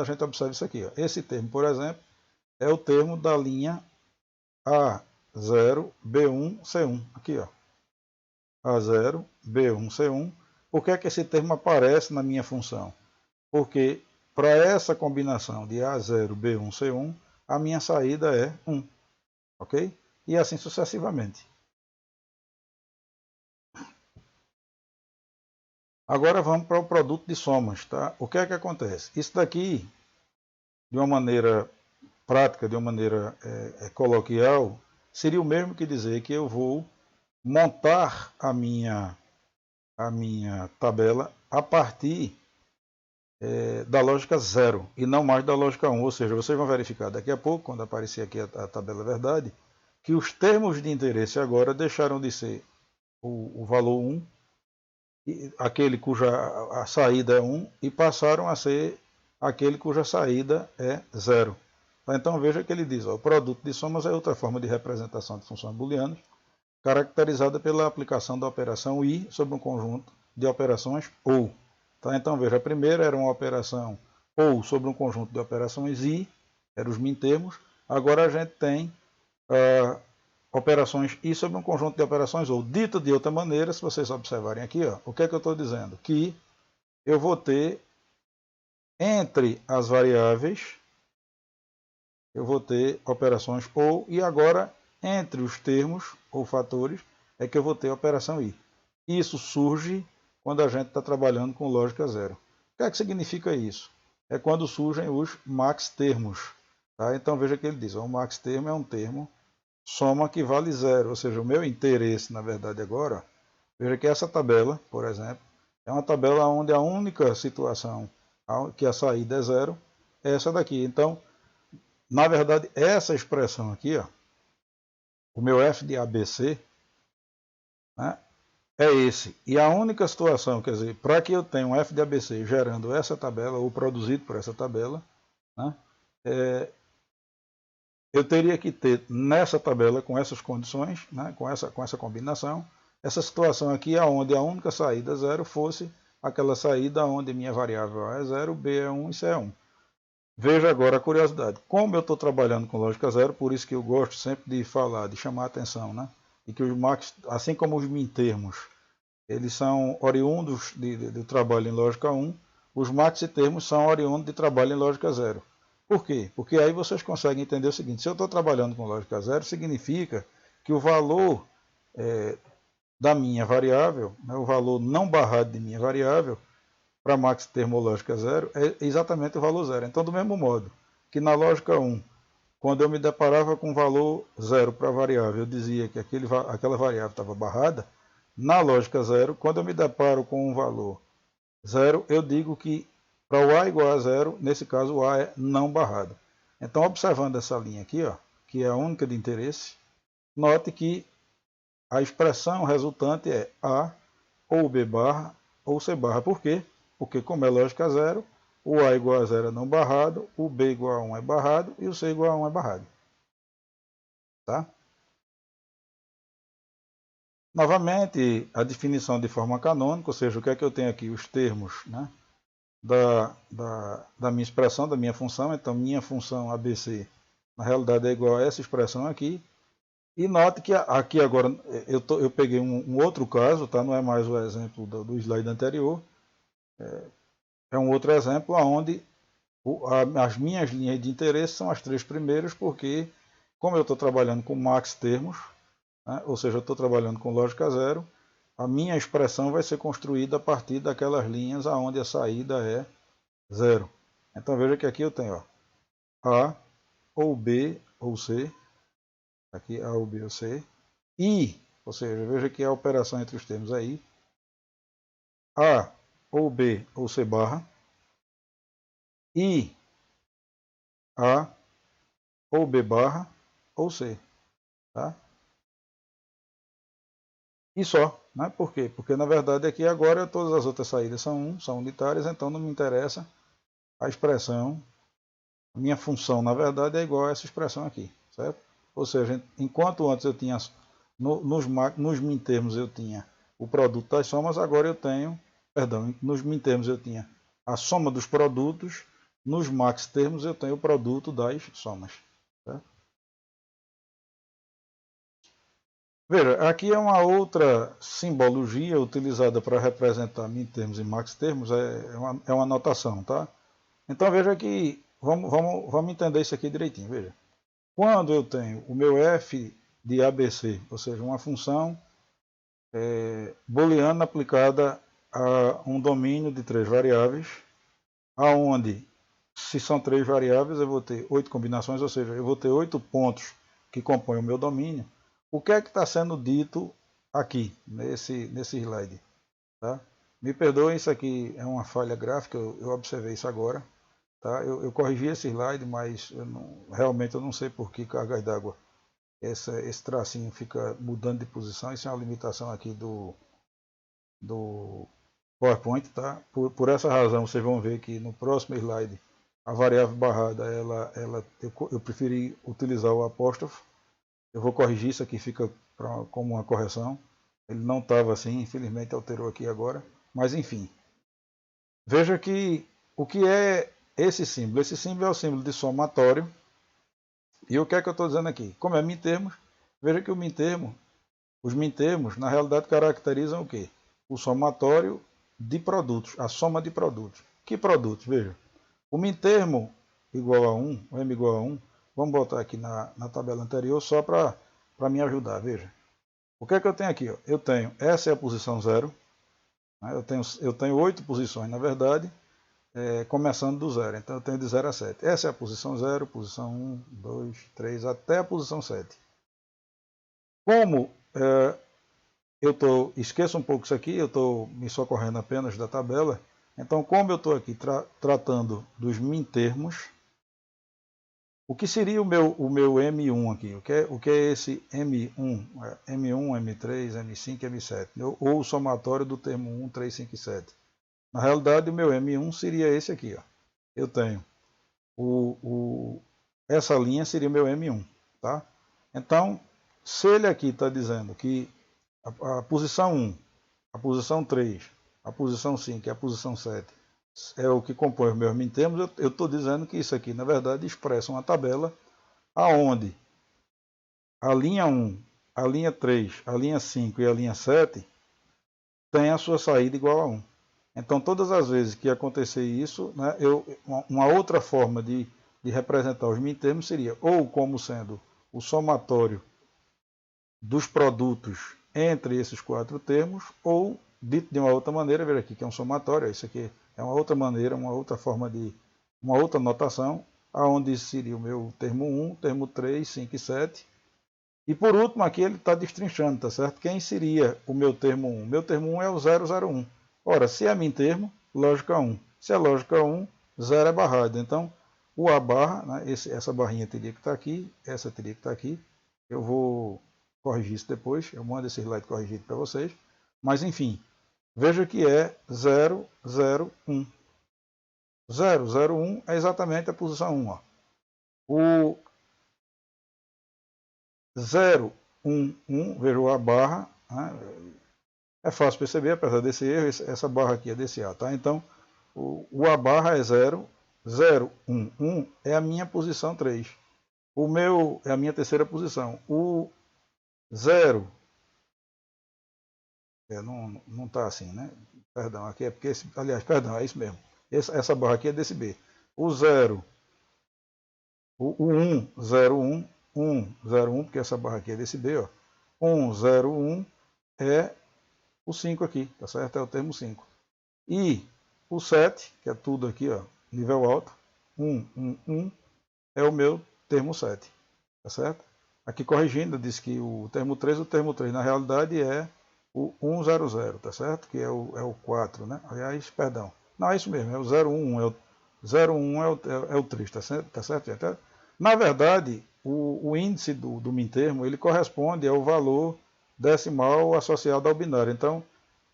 gente observa isso aqui. Ó. Esse termo, por exemplo, é o termo da linha A0, B1, C1. Aqui, ó. A0, B1, C1. Por que é que esse termo aparece na minha função? Porque para essa combinação de A0, B1, C1, a minha saída é 1. Ok? E assim sucessivamente. Agora vamos para o produto de somas. Tá? O que é que acontece? Isso daqui, de uma maneira prática, de uma maneira coloquial, seria o mesmo que dizer que eu vou montar a minha tabela a partir da lógica 0 e não mais da lógica 1. Ou seja, vocês vão verificar daqui a pouco, quando aparecer aqui a tabela verdade, que os termos de interesse agora deixaram de ser o valor 1, aquele cuja a saída é 1, e passaram a ser aquele cuja saída é 0. Então veja que ele diz, ó, o produto de somas é outra forma de representação de funções booleanas, caracterizada pela aplicação da operação I sobre um conjunto de operações OR. Tá? Então veja, a primeira era uma operação OR sobre um conjunto de operações I, eram os mintermos. Agora a gente tem operações I sobre um conjunto de operações OR. Dito de outra maneira, se vocês observarem aqui, ó, o que é que eu estou dizendo? Que eu vou ter entre as variáveis, eu vou ter operações OR, e agora entre os termos ou fatores é que eu vou ter a operação I. Isso surge quando a gente está trabalhando com lógica 0. O que é que significa isso? É quando surgem os max termos. Tá? Então veja que ele diz, o max termo é um termo soma que vale zero, ou seja, o meu interesse, na verdade, agora, veja que essa tabela, por exemplo, é uma tabela onde a única situação que a saída é zero é essa daqui. Então, na verdade, essa expressão aqui, ó, o meu f de ABC, né, é esse. E a única situação, quer dizer, para que eu tenha um f de ABC gerando essa tabela, ou produzido por essa tabela, né, eu teria que ter nessa tabela, com essas condições, né, com essa combinação, essa situação aqui onde a única saída zero fosse aquela saída onde minha variável A é zero, B é 1 e C é 1. Veja agora a curiosidade. Como eu estou trabalhando com lógica zero, por isso que eu gosto sempre de falar, de chamar a atenção, né? E que os max, assim como os mintermos, eles são oriundos do trabalho em lógica 1, os maxitermos são oriundos de trabalho em lógica zero. Por quê? Porque aí vocês conseguem entender o seguinte: se eu estou trabalhando com lógica zero, significa que o valor da minha variável, né, o valor não barrado de minha variável, para max termológica zero, é exatamente o valor zero. Então, do mesmo modo que na lógica 1, quando eu me deparava com o valor zero para a variável, eu dizia que aquela variável estava barrada, na lógica zero, quando eu me deparo com um valor zero, eu digo que para o A igual a zero, nesse caso o A é não barrado. Então, observando essa linha aqui, ó, que é a única de interesse, note que a expressão resultante é A ou B barra ou C barra. Por quê? Porque como é lógica zero, o A igual a zero é não barrado, o B igual a 1 é barrado e o C igual a 1 é barrado. Tá? Novamente, a definição de forma canônica, ou seja, o que é que eu tenho aqui? Os termos, né, da minha expressão, da minha função. Então, minha função ABC, na realidade, é igual a essa expressão aqui. E note que aqui agora eu peguei um outro caso, tá? Não é mais o exemplo do slide anterior. É um outro exemplo onde as minhas linhas de interesse são as três primeiras, porque como eu estou trabalhando com max termos, né, ou seja, eu estou trabalhando com lógica zero, a minha expressão vai ser construída a partir daquelas linhas onde a saída é zero. Então veja que aqui eu tenho A ou B ou C, aqui A ou B ou C, e, ou seja, veja que a operação entre os termos aí, A ou B ou C barra, e A ou B barra ou C. Tá? E só. Né? Por quê? Porque na verdade aqui agora todas as outras saídas são unitárias, então não me interessa a expressão. A minha função, na verdade, é igual a essa expressão aqui. Certo? Ou seja, enquanto antes eu tinha, nos mintermos eu tinha o produto das somas, agora eu tenho, perdão, nos mintermos eu tinha a soma dos produtos, nos max termos eu tenho o produto das somas. Certo? Veja, aqui é uma outra simbologia utilizada para representar min-termos e max-termos, é uma notação, tá? Então veja que, vamos entender isso aqui direitinho, veja. Quando eu tenho o meu f de ABC, ou seja, uma função booleana aplicada a um domínio de três variáveis, aonde, se são três variáveis, eu vou ter 8 combinações, ou seja, eu vou ter 8 pontos que compõem o meu domínio. O que é que está sendo dito aqui, nesse slide? Tá? Me perdoem, isso aqui é uma falha gráfica, eu observei isso agora. Tá? Eu corrigi esse slide, mas realmente eu não sei por que cargas d'água esse tracinho fica mudando de posição. Isso é uma limitação aqui do PowerPoint. Tá? Por essa razão, vocês vão ver que no próximo slide a variável barrada, eu preferi utilizar o apóstrofo. Eu vou corrigir isso aqui, fica como uma correção. Ele não estava assim, infelizmente alterou aqui agora. Mas enfim. Veja que o que é esse símbolo? Esse símbolo é o símbolo de somatório. E o que é que eu estou dizendo aqui? Como é mintermos, veja que os mintermos, na realidade, caracterizam o quê? O somatório de produtos, a soma de produtos. Que produtos? Veja. O mintermo igual a 1, o m igual a 1, vamos botar aqui na tabela anterior só para me ajudar, veja. O que é que eu tenho aqui? Ó? Eu tenho, essa é a posição 0, né? eu tenho 8 posições, na verdade, começando do 0, então eu tenho de 0 a 7. Essa é a posição 0, posição 1, 2, 3, até a posição 7. Como esqueço um pouco isso aqui, eu estou me socorrendo apenas da tabela. Então, como eu estou aqui tratando dos min termos, o que seria o meu M1 aqui? O que é esse M1? M1, M3, M5, M7, ou o somatório do termo 1, 3, 5 e 7. Na realidade, o meu M1 seria esse aqui. Ó. Eu tenho essa linha seria o meu M1. Tá? Então, se ele aqui está dizendo que a posição 1, a posição 3, a posição 5 e a posição 7 é o que compõe os meus min-termos, eu estou dizendo que isso aqui, na verdade, expressa uma tabela aonde a linha 1, a linha 3, a linha 5 e a linha 7 tem a sua saída igual a 1. Então, todas as vezes que acontecer isso, né, uma outra forma de representar os min-termos seria ou como sendo o somatório dos produtos entre esses quatro termos, ou, dito de uma outra maneira, veja aqui que é um somatório, isso aqui é uma outra maneira, uma outra forma uma outra notação, aonde seria o meu termo 1, termo 3, 5 e 7. E por último aqui ele está destrinchando, tá certo? Quem seria o meu termo 1? Meu termo 1 é o 001. Ora, se é min termo, lógica 1. Se é lógica 1, 0 é barrado. Então, o A barra, né, essa barrinha teria que estar aqui, essa teria que estar aqui. Eu vou corrigir isso depois, eu mando esse slide corrigido para vocês. Mas enfim, veja que é 001. 001 é exatamente a posição 1. Ó. O 011, veja a barra, né? É fácil perceber, apesar desse erro, essa barra aqui é desse A, tá? Então, o A barra é 0, 011 é a minha posição 3. O meu é a minha terceira posição. O 0, não está assim, né? Perdão, aqui é porque, aliás, perdão, é isso mesmo. Essa barra aqui é desse B. O 0, o 1, 01, 1, 01, porque essa barra aqui é desse B, ó. 1, 0, 1 é o 5 aqui, tá certo? É o termo 5. E o 7, que é tudo aqui, ó, nível alto, 1, 1, 1, é o meu termo 7, tá certo? Aqui corrigindo, diz que o termo 3 na realidade é o 100, tá certo? Que é o 4, né? Aliás, perdão. Não, é isso mesmo, é o 011, é o 3, tá certo, gente? Na verdade, o índice do min-termo, ele corresponde ao valor decimal associado ao binário. Então,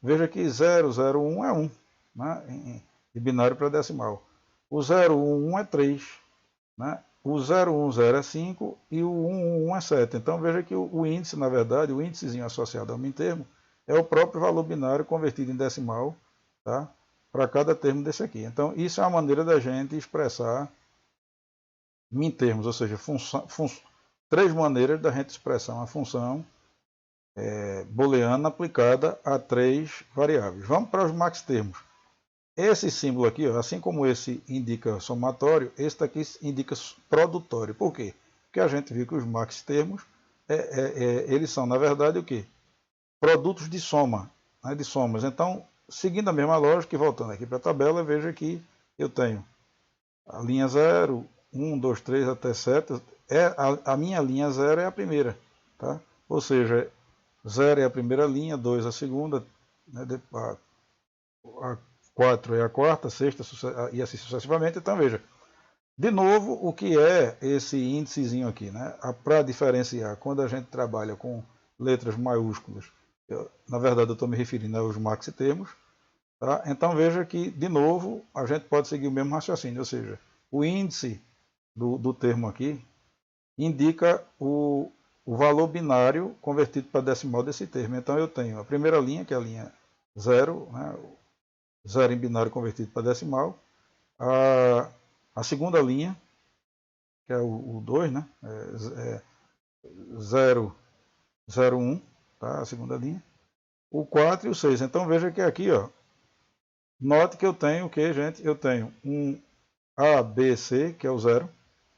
veja que 001 é 1, né? De binário para decimal. O 011 é 3, né? O 010 é 5 e o 111 é 7. Então veja que o índice, na verdade, o índicezinho associado ao min-termo é o próprio valor binário convertido em decimal, tá? Para cada termo desse aqui. Então isso é uma maneira da gente expressar min-termos, ou seja, três maneiras da gente expressar uma função booleana aplicada a três variáveis. Vamos para os max-termos. Esse símbolo aqui, ó, assim como esse indica somatório, esse daqui indica produtório. Por quê? Porque a gente viu que os max-termos, eles são, na verdade, o quê? Produtos de soma, né, de somas. Então, seguindo a mesma lógica e voltando aqui para a tabela, veja que eu tenho a linha 0, 1, 2, 3 até 7. A minha linha 0 é a primeira. Tá? Ou seja, 0 é a primeira linha, 2 a segunda, né, a 4 é a quarta, a sexta e assim sucessivamente. Então veja, de novo, o que é esse índicezinho aqui, né? Para diferenciar, quando a gente trabalha com letras maiúsculas, na verdade eu estou me referindo aos maxi-termos, tá? Então veja que, de novo, a gente pode seguir o mesmo raciocínio, ou seja, o índice do termo aqui indica o valor binário convertido para decimal desse termo. Então eu tenho a primeira linha, que é a linha 0, né? 0 em binário convertido para decimal. A segunda linha, que é o 2, né? 0, 0, 1, tá? A segunda linha. O 4 e o 6. Então veja que aqui, ó, note que eu tenho o que, gente? Eu tenho um ABC, que é o 0,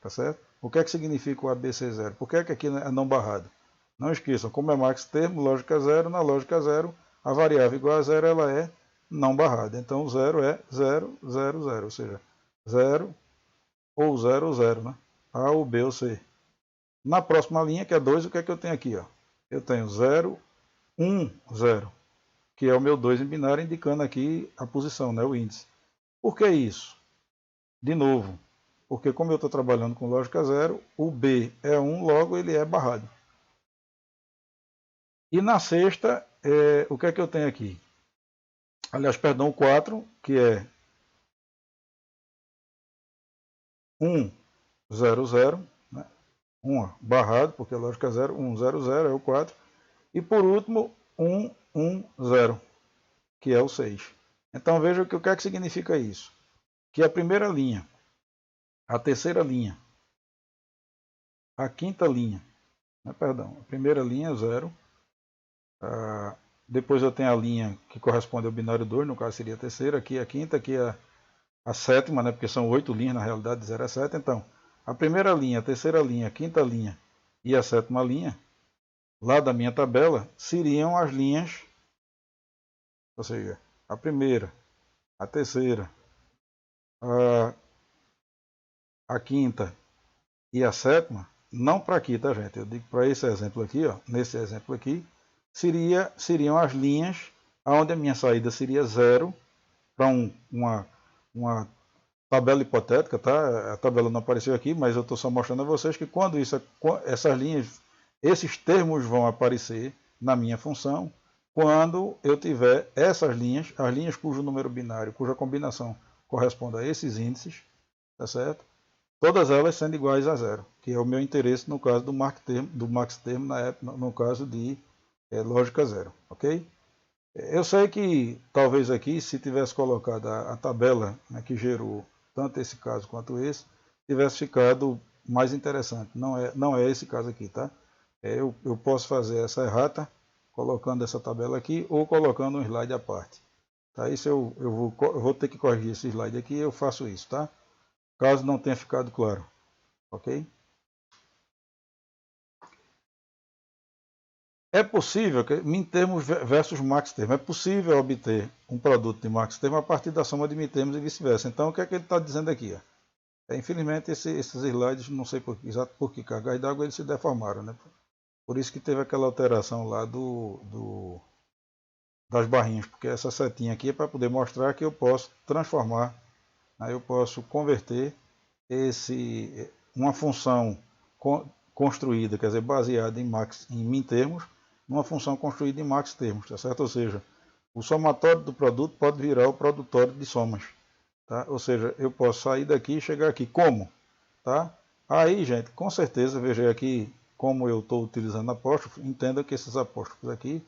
tá certo? O que é que significa o ABC0? Por que é que aqui é não barrado? Não esqueçam, como é max termo, lógica 0, na lógica 0, a variável igual a 0, ela é não barrada. Então o 0 é 0, 0, 0, ou seja, 0 ou 0 ou 0, né? A ou B ou C. Na próxima linha, que é 2, o que é que eu tenho aqui? Ó? eu tenho 0, 1, 0, que é o meu 2 em binário, indicando aqui a posição, né, o índice. Por que isso? De novo, porque como eu estou trabalhando com lógica 0, o B é 1, logo ele é barrado. E na sexta, o que é que eu tenho aqui? Aliás, perdão, o 4, que é 1, 0, 0, né? 1 barrado, porque a lógica é 0, 1, 0, 0 é o 4. E por último, 1, 1, 0, que é o 6. Então veja o que é que significa isso. Que a primeira linha, a terceira linha, a quinta linha, perdão, a primeira linha é 0, depois eu tenho a linha que corresponde ao binário 2, no caso seria a terceira, aqui a quinta, aqui a sétima, né, porque são 8 linhas na realidade, de 0 a 7. Então, a primeira linha, a terceira linha, a quinta linha e a sétima linha, lá da minha tabela, seriam as linhas, ou seja, a primeira, a terceira, a quinta e a sétima, não para aqui, tá, gente? Eu digo para esse exemplo aqui, ó, nesse exemplo aqui, seriam as linhas onde a minha saída seria 0 para uma tabela hipotética, tá? A tabela não apareceu aqui, mas eu estou só mostrando a vocês que quando essas linhas, esses termos vão aparecer na minha função, quando eu tiver essas linhas, as linhas cujo número binário, cuja combinação corresponde a esses índices, tá certo? Todas elas sendo iguais a 0, que é o meu interesse no caso do max termo no caso de lógica 0, ok? Eu sei que talvez aqui, se tivesse colocado a tabela, né, que gerou tanto esse caso quanto esse, tivesse ficado mais interessante. Não é esse caso aqui, tá? Eu posso fazer essa errata colocando essa tabela aqui ou colocando um slide à parte. Tá? Isso eu vou ter que corrigir esse slide aqui, eu faço isso, tá? Caso não tenha ficado claro, ok? É possível, min-termos versus max-termo, é possível obter um produto de max-termo a partir da soma de min-termos e vice-versa. Então, o que é que ele está dizendo aqui? Infelizmente, esses slides, não sei exato por que cargas d'água, eles se deformaram. Né? Por isso que teve aquela alteração lá das barrinhas, porque essa setinha aqui é para poder mostrar que eu posso transformar, né? Eu posso converter uma função construída, quer dizer, baseada em min-termos, numa função construída em max-termos, tá certo? Ou seja, o somatório do produto pode virar o produtório de somas, tá? Ou seja, eu posso sair daqui e chegar aqui. Como? Tá? Aí, gente, com certeza, veja aqui como eu estou utilizando apóstrofo, entenda que esses apóstrofos aqui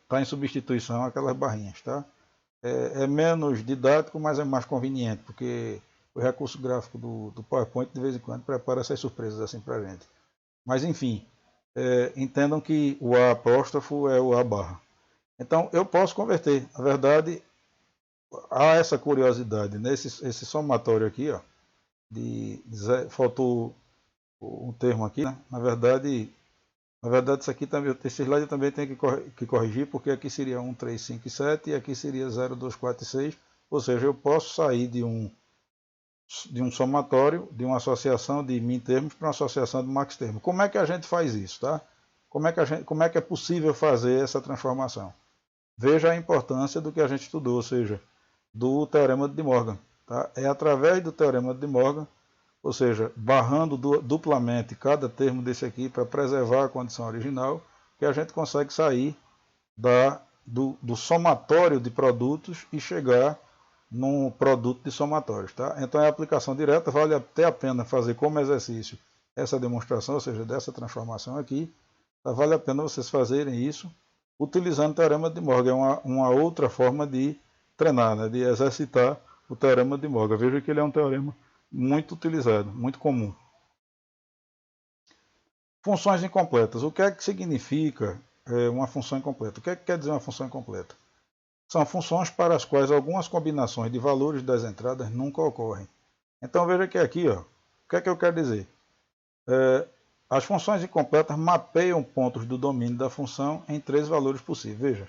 tá em substituição àquelas barrinhas, tá? É menos didático, mas é mais conveniente, porque o recurso gráfico do PowerPoint de vez em quando prepara essas surpresas assim para a gente. Mas enfim, entendam que o A apóstrofo é o A barra. Então eu posso converter. Na verdade, há essa curiosidade nesse esse somatório aqui, ó, faltou um termo aqui, né? Na verdade, isso aqui também, esse slide também tem que corrigir, porque aqui seria 1, 3, 5 e 7 e aqui seria 0, 2, 4 e 6. Ou seja, eu posso sair de um somatório, de uma associação de min-termos para uma associação de max-termos. Como é que a gente faz isso? Tá? Como é que é possível fazer essa transformação? Veja a importância do que a gente estudou, ou seja, do Teorema de De Morgan. Tá? É através do Teorema de De Morgan, ou seja, barrando duplamente cada termo desse aqui para preservar a condição original, que a gente consegue sair do somatório de produtos e chegar num produto de somatórios. Tá? Então é aplicação direta, vale até a pena fazer como exercício essa demonstração, ou seja, dessa transformação aqui. Tá? Vale a pena vocês fazerem isso utilizando o Teorema de Morgan. É uma outra forma de treinar, né? De exercitar o Teorema de Morgan. Veja que ele é um teorema muito utilizado, muito comum. Funções incompletas. O que é que significa uma função incompleta? O que é que quer dizer uma função incompleta? São funções para as quais algumas combinações de valores das entradas nunca ocorrem. Então veja que aqui, ó, o que é que eu quero dizer? As funções incompletas mapeiam pontos do domínio da função em 3 valores possíveis. Veja,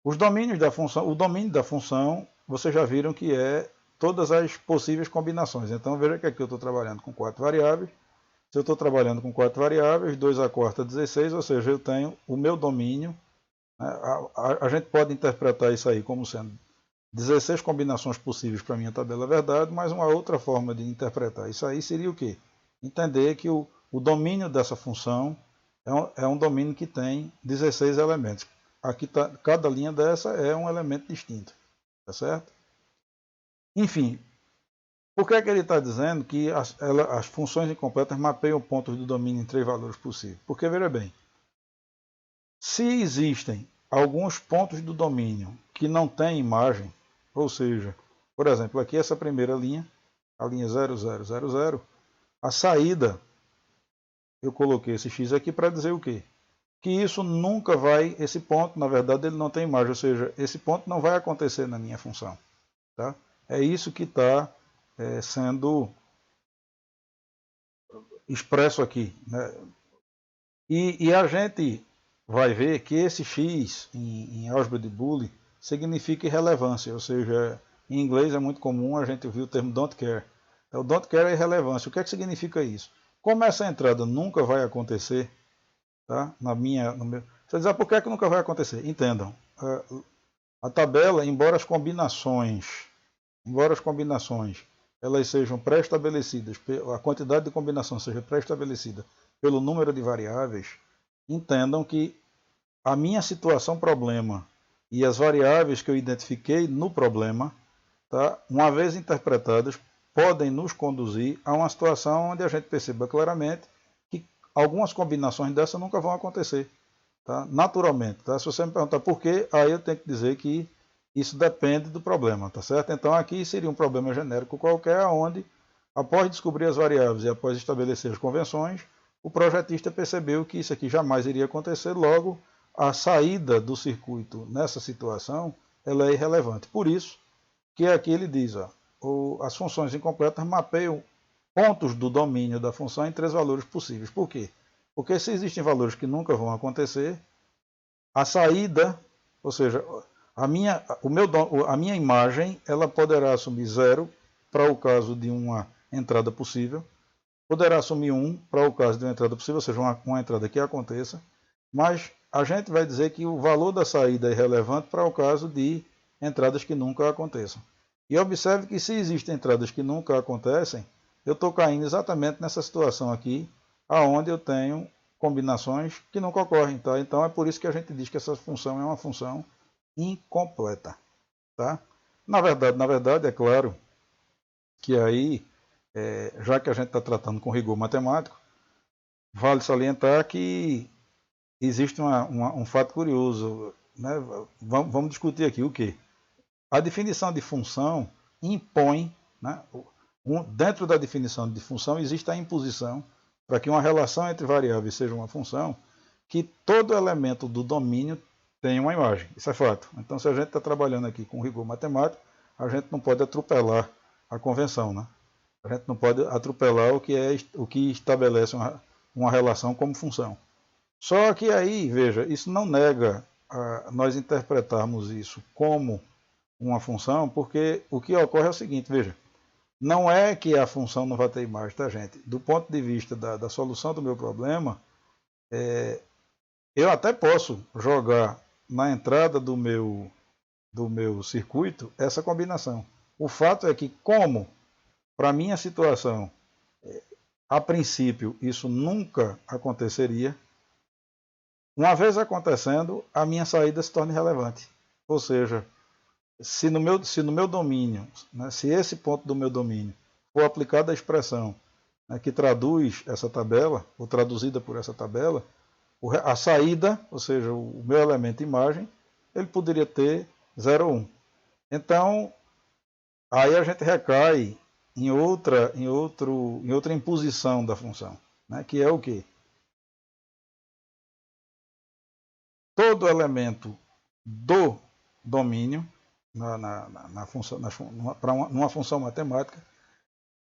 os domínios da função, o domínio da função, vocês já viram que é todas as possíveis combinações. Então veja que aqui eu estou trabalhando com 4 variáveis Se eu estou trabalhando com 4 variáveis, 2 a quarta 16, ou seja, eu tenho o meu domínio. Né? A gente pode interpretar isso aí como sendo 16 combinações possíveis para a minha tabela verdade, mas uma outra forma de interpretar isso aí seria o quê? Entender que o domínio dessa função é um domínio que tem 16 elementos. Aqui cada linha dessa é um elemento distinto, tá certo? Enfim, por que é que ele está dizendo que as funções incompletas mapeiam pontos do domínio em 3 valores possíveis? Porque, veja bem, se existem alguns pontos do domínio que não têm imagem, ou seja, por exemplo, aqui essa primeira linha, a linha 0000, a saída, eu coloquei esse x aqui para dizer o quê? Que isso nunca vai, esse ponto, na verdade, ele não tem imagem, ou seja, esse ponto não vai acontecer na minha função. Tá? É isso que está sendo expresso aqui. Né? E a gente vai ver que esse x em álgebra de Boole significa irrelevância, ou seja, em inglês é muito comum a gente ouvir o termo don't care. O don't care é irrelevância. O que é que significa isso? Como essa entrada nunca vai acontecer, tá? Você diz, por que é que nunca vai acontecer? Entendam, a tabela, embora as combinações elas sejam pré-estabelecidas, a quantidade de combinação seja pré-estabelecida pelo número de variáveis, entendam que a minha situação problema e as variáveis que eu identifiquei no problema, tá, uma vez interpretadas, podem nos conduzir a uma situação onde a gente perceba claramente que algumas combinações dessas nunca vão acontecer, tá, naturalmente. Tá? Se você me perguntar por quê, aí eu tenho que dizer que isso depende do problema, tá certo? Então aqui seria um problema genérico qualquer, onde, após descobrir as variáveis e após estabelecer as convenções, o projetista percebeu que isso aqui jamais iria acontecer, logo a saída do circuito nessa situação ela é irrelevante. Por isso que aqui ele diz, as funções incompletas mapeiam pontos do domínio da função em 3 valores possíveis. Por quê? Porque se existem valores que nunca vão acontecer, a saída, ou seja, a minha imagem ela poderá assumir 0 para o caso de uma entrada possível, poderá assumir 1 para o caso de uma entrada possível, ou seja, uma entrada que aconteça, mas a gente vai dizer que o valor da saída é irrelevante para o caso de entradas que nunca aconteçam. E observe que se existem entradas que nunca acontecem, eu estou caindo exatamente nessa situação aqui, aonde eu tenho combinações que nunca ocorrem. Tá? Então é por isso que a gente diz que essa função é uma função incompleta. Tá? Na verdade, é claro que aí, já que a gente está tratando com rigor matemático, vale salientar que existe um fato curioso. Né? Vamos discutir aqui o quê? A definição de função impõe, né? Dentro da definição de função existe a imposição para que uma relação entre variáveis seja uma função, que todo elemento do domínio tem uma imagem. Isso é fato. Então, se a gente está trabalhando aqui com rigor matemático, a gente não pode atropelar a convenção. Né? A gente não pode atropelar o que estabelece uma relação como função. Só que aí, veja, isso não nega nós interpretarmos isso como uma função, porque o que ocorre é o seguinte, veja, não é que a função não vai ter imagem, tá, gente? Do ponto de vista da solução do meu problema, eu até posso jogar na entrada do meu circuito essa combinação. O fato é que, como para minha situação, a princípio, isso nunca aconteceria, uma vez acontecendo, a minha saída se torna irrelevante. Ou seja, se no meu domínio, né, se esse ponto do meu domínio for aplicada a expressão, né, que traduz essa tabela, ou traduzida por essa tabela, a saída, ou seja, o meu elemento imagem, ele poderia ter 0 ou 1. Então, aí a gente recai em outra imposição da função, né, que é o quê? Todo elemento do domínio, numa função matemática,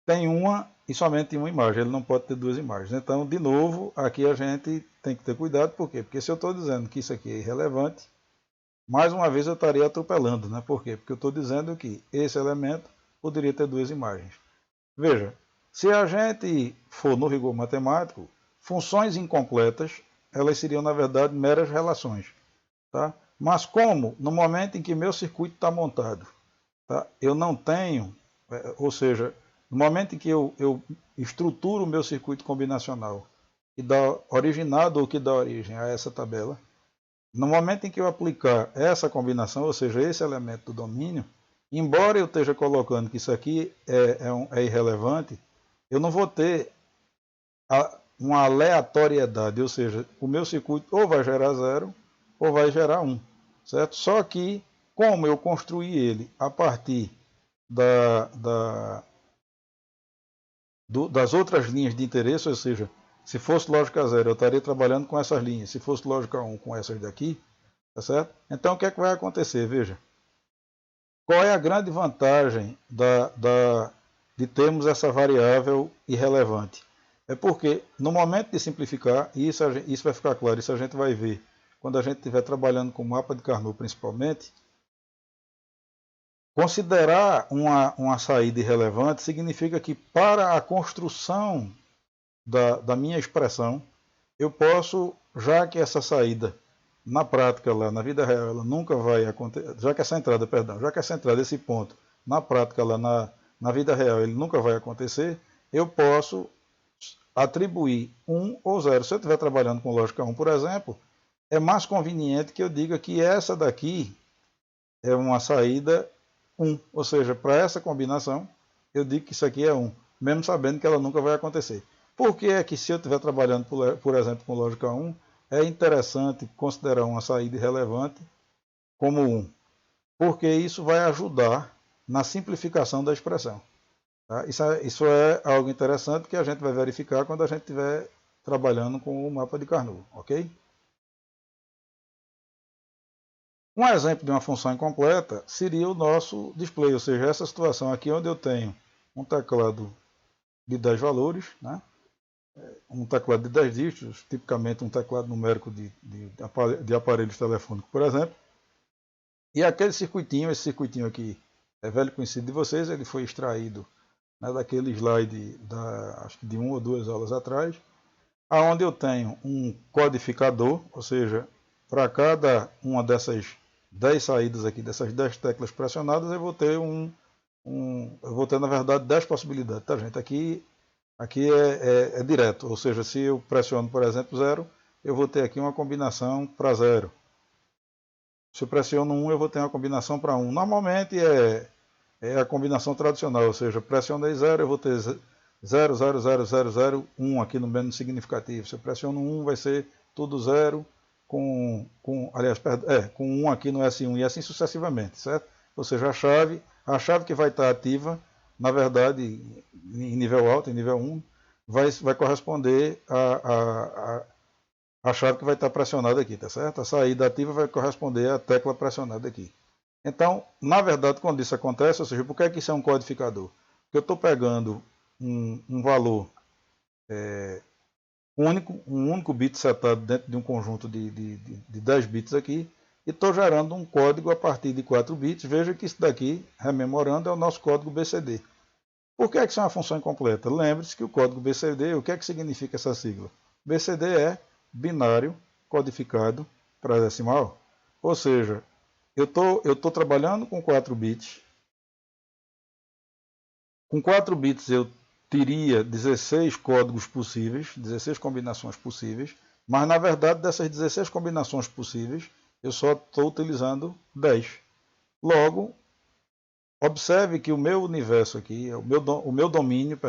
tem uma e somente uma imagem, ele não pode ter 2 imagens. Então, de novo, aqui a gente tem que ter cuidado, por quê? Porque se eu estou dizendo que isso aqui é irrelevante, mais uma vez eu estaria atropelando, né? Por quê? Porque eu estou dizendo que esse elemento poderia ter 2 imagens. Veja, Se a gente for no rigor matemático, funções incompletas, elas seriam, na verdade, meras relações. Tá? Mas como, no momento em que meu circuito está montado, tá? Eu não tenho, ou seja, no momento em que eu estruturo o meu circuito combinacional, que dá originado ou que dá origem a essa tabela, no momento em que eu aplicar essa combinação, ou seja, esse elemento do domínio, embora eu esteja colocando que isso aqui é irrelevante, eu não vou ter uma aleatoriedade, ou seja, o meu circuito ou vai gerar 0 ou vai gerar 1, certo? Só que, como eu construí ele a partir das outras linhas de interesse, ou seja, se fosse lógica 0, eu estaria trabalhando com essas linhas, se fosse lógica 1, com essas daqui, tá certo? Então, o que é que vai acontecer? Veja, qual é a grande vantagem de termos essa variável irrelevante? É porque, no momento de simplificar, e isso vai ficar claro, isso a gente vai ver quando a gente estiver trabalhando com o mapa de Carnot principalmente, considerar uma saída irrelevante significa que para a construção da minha expressão, eu posso, já que essa saída, na prática, lá na vida real, ela nunca vai acontecer, já que essa entrada, esse ponto, na prática, lá na vida real, ele nunca vai acontecer, eu posso atribuir 1 ou 0. Se eu estiver trabalhando com lógica 1, por exemplo, é mais conveniente que eu diga que essa daqui é uma saída 1. Ou seja, para essa combinação, eu digo que isso aqui é 1, mesmo sabendo que ela nunca vai acontecer. Por que é que se eu estiver trabalhando, por exemplo, com lógica 1, é interessante considerar uma saída irrelevante como 1? Porque isso vai ajudar na simplificação da expressão. Tá? Isso é algo interessante que a gente vai verificar quando a gente estiver trabalhando com o mapa de Carnot, ok? Um exemplo de uma função incompleta seria o nosso display, ou seja, essa situação aqui onde eu tenho um teclado de 10 valores, né? Um teclado de 10 dígitos, tipicamente um teclado numérico de aparelhos telefônicos, por exemplo, e aquele circuitinho, esse circuitinho aqui é velho conhecido de vocês, ele foi extraído, né, daquele slide acho que de 1 ou 2 aulas atrás, aonde eu tenho um codificador, ou seja, para cada uma dessas 10 saídas aqui, dessas 10 teclas pressionadas, eu vou ter na verdade 10 possibilidades, tá gente? Aqui é direto, ou seja, se eu pressiono, por exemplo, 0, eu vou ter aqui uma combinação para 0. Se eu pressiono 1, eu vou ter uma combinação para 1. Normalmente é a combinação tradicional, ou seja, pressionei 0, eu vou ter 0, 0, 0, 0, 0, 1 aqui no menos significativo. Se eu pressiono 1, vai ser tudo 0, com 1 aqui no S1 e assim sucessivamente, certo? Ou seja, a chave que vai estar ativa, na verdade, em nível alto, em nível 1, vai corresponder a chave que vai estar pressionada aqui, tá certo? A saída ativa vai corresponder à tecla pressionada aqui. Então, na verdade, quando isso acontece, ou seja, por que é que isso é um codificador? Porque eu estou pegando um valor, um único bit setado dentro de um conjunto de 10 bits aqui, e estou gerando um código a partir de 4 bits. Veja que isso daqui, rememorando, é o nosso código BCD. Por que isso é uma função incompleta? Lembre-se que o código BCD, o que é que significa essa sigla? BCD é binário codificado para decimal. Ou seja, eu estou trabalhando com 4 bits. Com 4 bits eu teria 16 códigos possíveis, 16 combinações possíveis, mas na verdade dessas 16 combinações possíveis eu só estou utilizando 10. Logo, observe que o meu universo aqui, o meu domínio,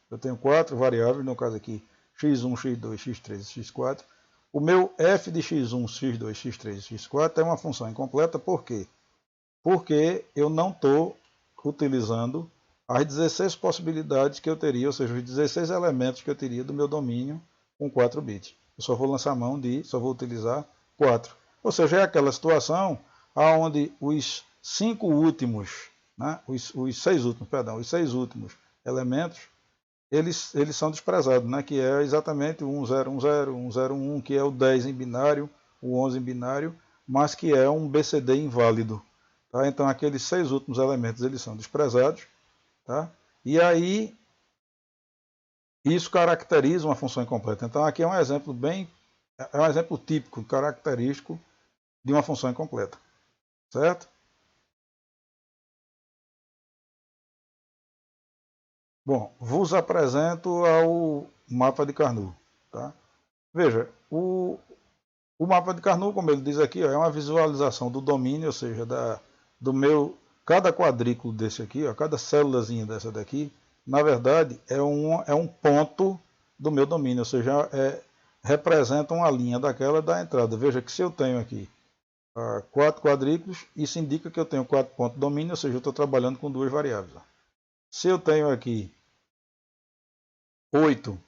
eu tenho 4 variáveis, no caso aqui x1, x2, x3 e x4. O meu f de x1, x2, x3 e x4 é uma função incompleta, por quê? Porque eu não estou utilizando as 16 possibilidades que eu teria, ou seja, os 16 elementos que eu teria do meu domínio com 4 bits. Eu só vou lançar mão só vou utilizar 4. Ou seja, é aquela situação onde os 5 últimos, né, os 6 últimos elementos, eles são desprezados, né, que é exatamente o 1010, 1011, que é o 10 em binário, o 11 em binário, mas que é um BCD inválido. Tá? Então, aqueles 6 últimos elementos eles são desprezados. Tá? E aí, Isso caracteriza uma função incompleta. Então aqui é um exemplo típico, característico de uma função incompleta, certo? Bom, vos apresento ao mapa de Carnot, tá? Veja, o mapa de Carnot, como ele diz aqui, ó, é uma visualização do domínio, ou seja, cada quadrículo desse aqui, ó, cada célulazinha dessa daqui, na verdade, é um ponto do meu domínio, ou seja, representa uma linha daquela da entrada. Veja que se eu tenho aqui 4 quadrículos, isso indica que eu tenho 4 pontos de domínio, ou seja, eu estou trabalhando com 2 variáveis. Ó. Se eu tenho aqui 8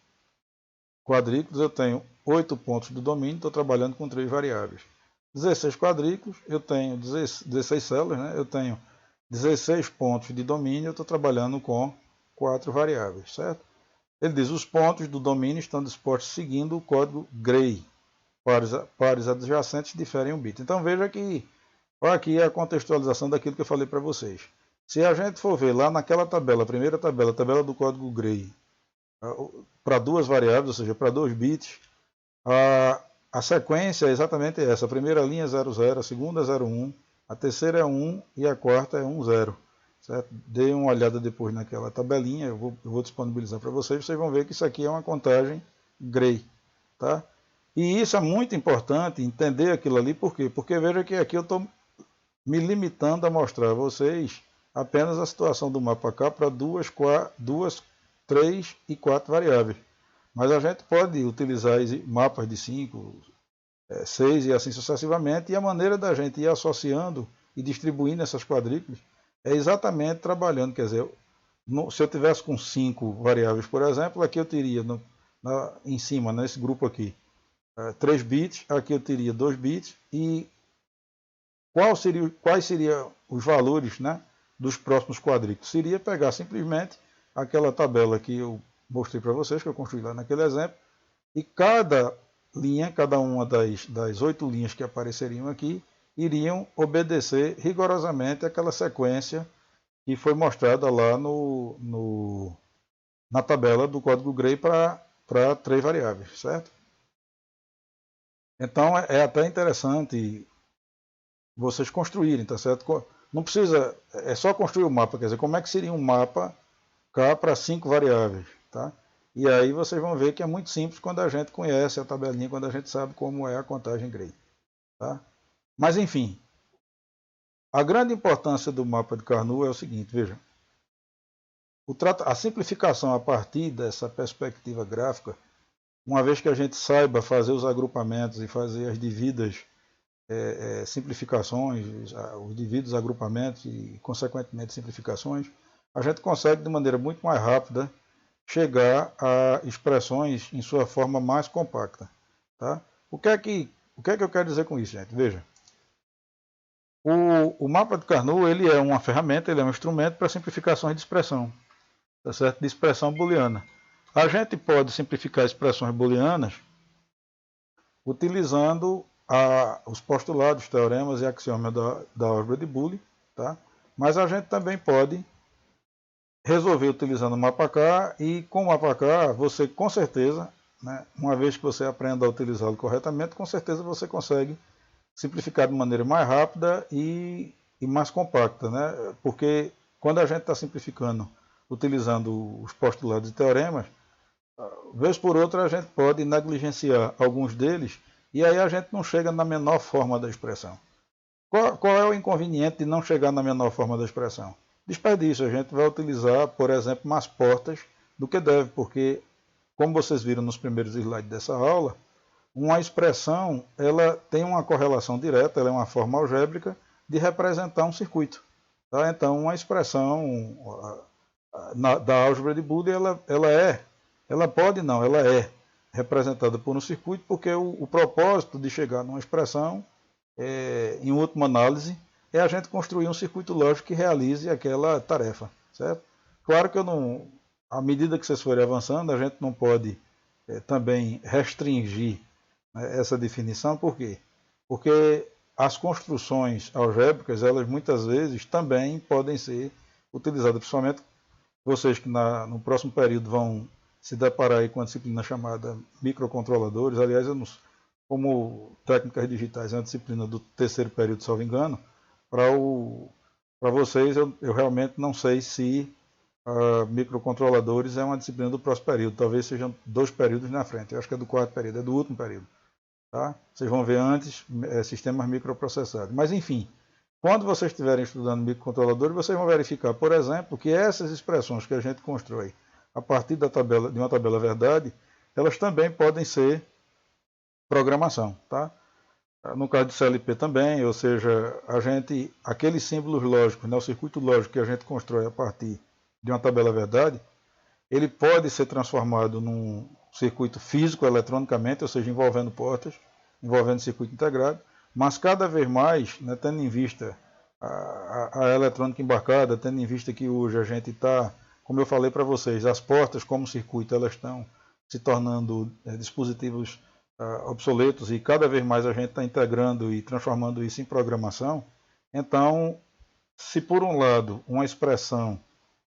quadrículos, eu tenho 8 pontos do domínio, estou trabalhando com 3 variáveis. 16 quadrículos, eu tenho 16 células, né? Eu tenho 16 pontos de domínio, eu estou trabalhando com 4 variáveis, certo? Ele diz, os pontos do domínio estão dispostos seguindo o código Gray. Pares adjacentes diferem um bit. Então veja que, olha aqui a contextualização daquilo que eu falei para vocês. Se a gente for ver lá naquela tabela, a primeira tabela, a tabela do código Gray, para 2 variáveis, ou seja, para 2 bits, a sequência é exatamente essa. A primeira linha é 00, a segunda é 01, a terceira é 1 e a quarta é 10. Certo? Dê uma olhada depois naquela tabelinha, eu vou disponibilizar para vocês vão ver que isso aqui é uma contagem Gray. Tá? E isso é muito importante, entender aquilo ali, por quê? Porque veja que aqui eu estou me limitando a mostrar a vocês apenas a situação do mapa K para 2, 3 e 4 variáveis. Mas a gente pode utilizar mapas de 5, 6 e assim sucessivamente, e a maneira da gente ir associando e distribuindo essas quadrículas é exatamente trabalhando, quer dizer, se eu tivesse com 5 variáveis, por exemplo, aqui eu teria em cima, nesse grupo aqui, 3 bits, aqui eu teria 2 bits, e quais seriam os valores, né, dos próximos quadrículos? Seria pegar simplesmente aquela tabela que eu mostrei para vocês, que eu construí lá naquele exemplo, e cada linha, cada uma das 8 linhas que apareceriam aqui, iriam obedecer rigorosamente aquela sequência que foi mostrada lá na tabela do código Gray para 3 variáveis, certo? Então é até interessante vocês construírem, tá certo? Não precisa, é só construir o mapa, quer dizer, como é que seria um mapa K para 5 variáveis, tá? E aí vocês vão ver que é muito simples quando a gente conhece a tabelinha, quando a gente sabe como é a contagem Gray, tá? Mas enfim, a grande importância do mapa de Carnot é o seguinte, veja, a simplificação a partir dessa perspectiva gráfica, uma vez que a gente saiba fazer os agrupamentos e fazer as devidas simplificações, os devidos agrupamentos e, consequentemente, simplificações, a gente consegue, de maneira muito mais rápida, chegar a expressões em sua forma mais compacta. Tá? O que é que eu quero dizer com isso, gente? Veja, o mapa de Carnot ele é uma ferramenta, ele é um instrumento para simplificações de expressão, tá certo? De expressão booleana. A gente pode simplificar expressões booleanas utilizando os postulados, teoremas e axiomas da álgebra de Boole, tá? Mas a gente também pode resolver utilizando o mapa K, e com o mapa K você com certeza, né, uma vez que você aprenda a utilizá-lo corretamente, com certeza você consegue simplificar de maneira mais rápida e mais compacta, né? Porque quando a gente está simplificando utilizando os postulados e teoremas, vez por outra a gente pode negligenciar alguns deles e aí a gente não chega na menor forma da expressão. Qual é o inconveniente de não chegar na menor forma da expressão? Desperdício, a gente vai utilizar, por exemplo, mais portas do que deve, porque, como vocês viram nos primeiros slides dessa aula, uma expressão ela tem uma correlação direta, ela é uma forma algébrica de representar um circuito. Tá? Então, uma expressão da álgebra de Boole, ela pode não, ela é representada por um circuito, porque o propósito de chegar numa expressão, em última análise, é a gente construir um circuito lógico que realize aquela tarefa, certo? Claro que à medida que vocês forem avançando, a gente não pode também restringir, né, essa definição, por quê? Porque as construções algébricas, elas muitas vezes também podem ser utilizadas, principalmente vocês que no próximo período vão se deparar aí com uma disciplina chamada microcontroladores. Aliás, como técnicas digitais é uma disciplina do terceiro período, se não me engano, para vocês eu realmente não sei se microcontroladores é uma disciplina do próximo período, talvez sejam 2 períodos na frente, eu acho que é do 4º período, é do último período. Tá? Vocês vão ver antes sistemas microprocessados. Mas enfim, quando vocês estiverem estudando microcontroladores, vocês vão verificar, por exemplo, que essas expressões que a gente constrói a partir de uma tabela verdade, elas também podem ser programação. Tá? No caso de CLP também, ou seja, aqueles símbolos lógicos, o circuito lógico que a gente constrói a partir de uma tabela verdade, ele pode ser transformado num circuito físico eletronicamente, ou seja, envolvendo portas, envolvendo circuito integrado, mas cada vez mais, né, tendo em vista a eletrônica embarcada, tendo em vista que hoje a gente está, como eu falei para vocês, as portas como circuito, elas estão se tornando dispositivos obsoletos e cada vez mais a gente está integrando e transformando isso em programação. Então, se por um lado uma expressão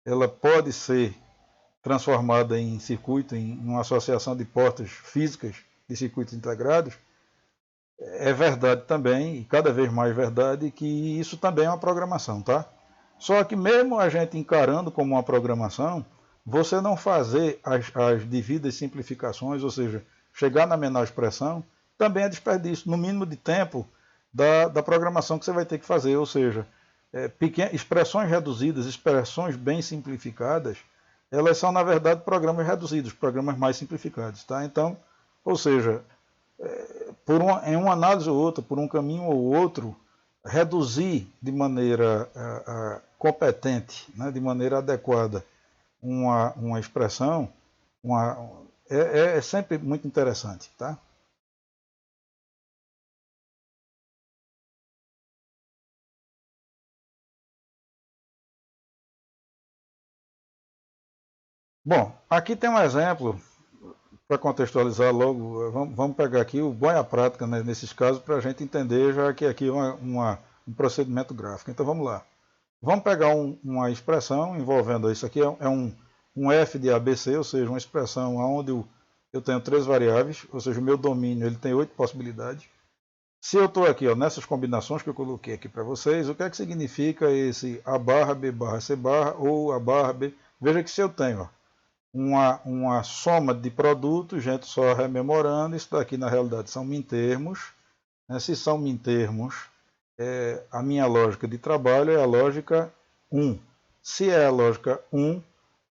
ela pode ser transformada em circuito, em uma associação de portas físicas de circuitos integrados, é verdade também, e cada vez mais verdade, que isso também é uma programação, tá? Só que mesmo a gente encarando como uma programação, você não fazer as devidas simplificações, ou seja, chegar na menor expressão, também é desperdício, no mínimo de tempo, da programação que você vai ter que fazer, ou seja, expressões reduzidas, expressões bem simplificadas, elas são, na verdade, programas reduzidos, programas mais simplificados. Tá? Então, ou seja, em uma análise ou outra, por um caminho ou outro, reduzir de maneira competente, né, de maneira adequada, uma expressão, é sempre muito interessante. Tá? Bom, aqui tem um exemplo, para contextualizar logo, vamos pegar aqui o bom e a prática, né, nesses casos, para a gente entender, já que aqui é um procedimento gráfico. Então vamos lá. Vamos pegar uma expressão envolvendo, isso aqui é um f de ABC, ou seja, uma expressão onde eu tenho 3 variáveis, ou seja, o meu domínio ele tem 8 possibilidades. Se eu estou aqui nessas combinações que eu coloquei aqui para vocês, o que é que significa esse A barra, B barra, C barra ou A barra, B? Veja que se eu tenho uma soma de produtos, gente, só rememorando, isso daqui na realidade são mintermos. Né? Se são mintermos, a minha lógica de trabalho é a lógica 1. Se é a lógica 1,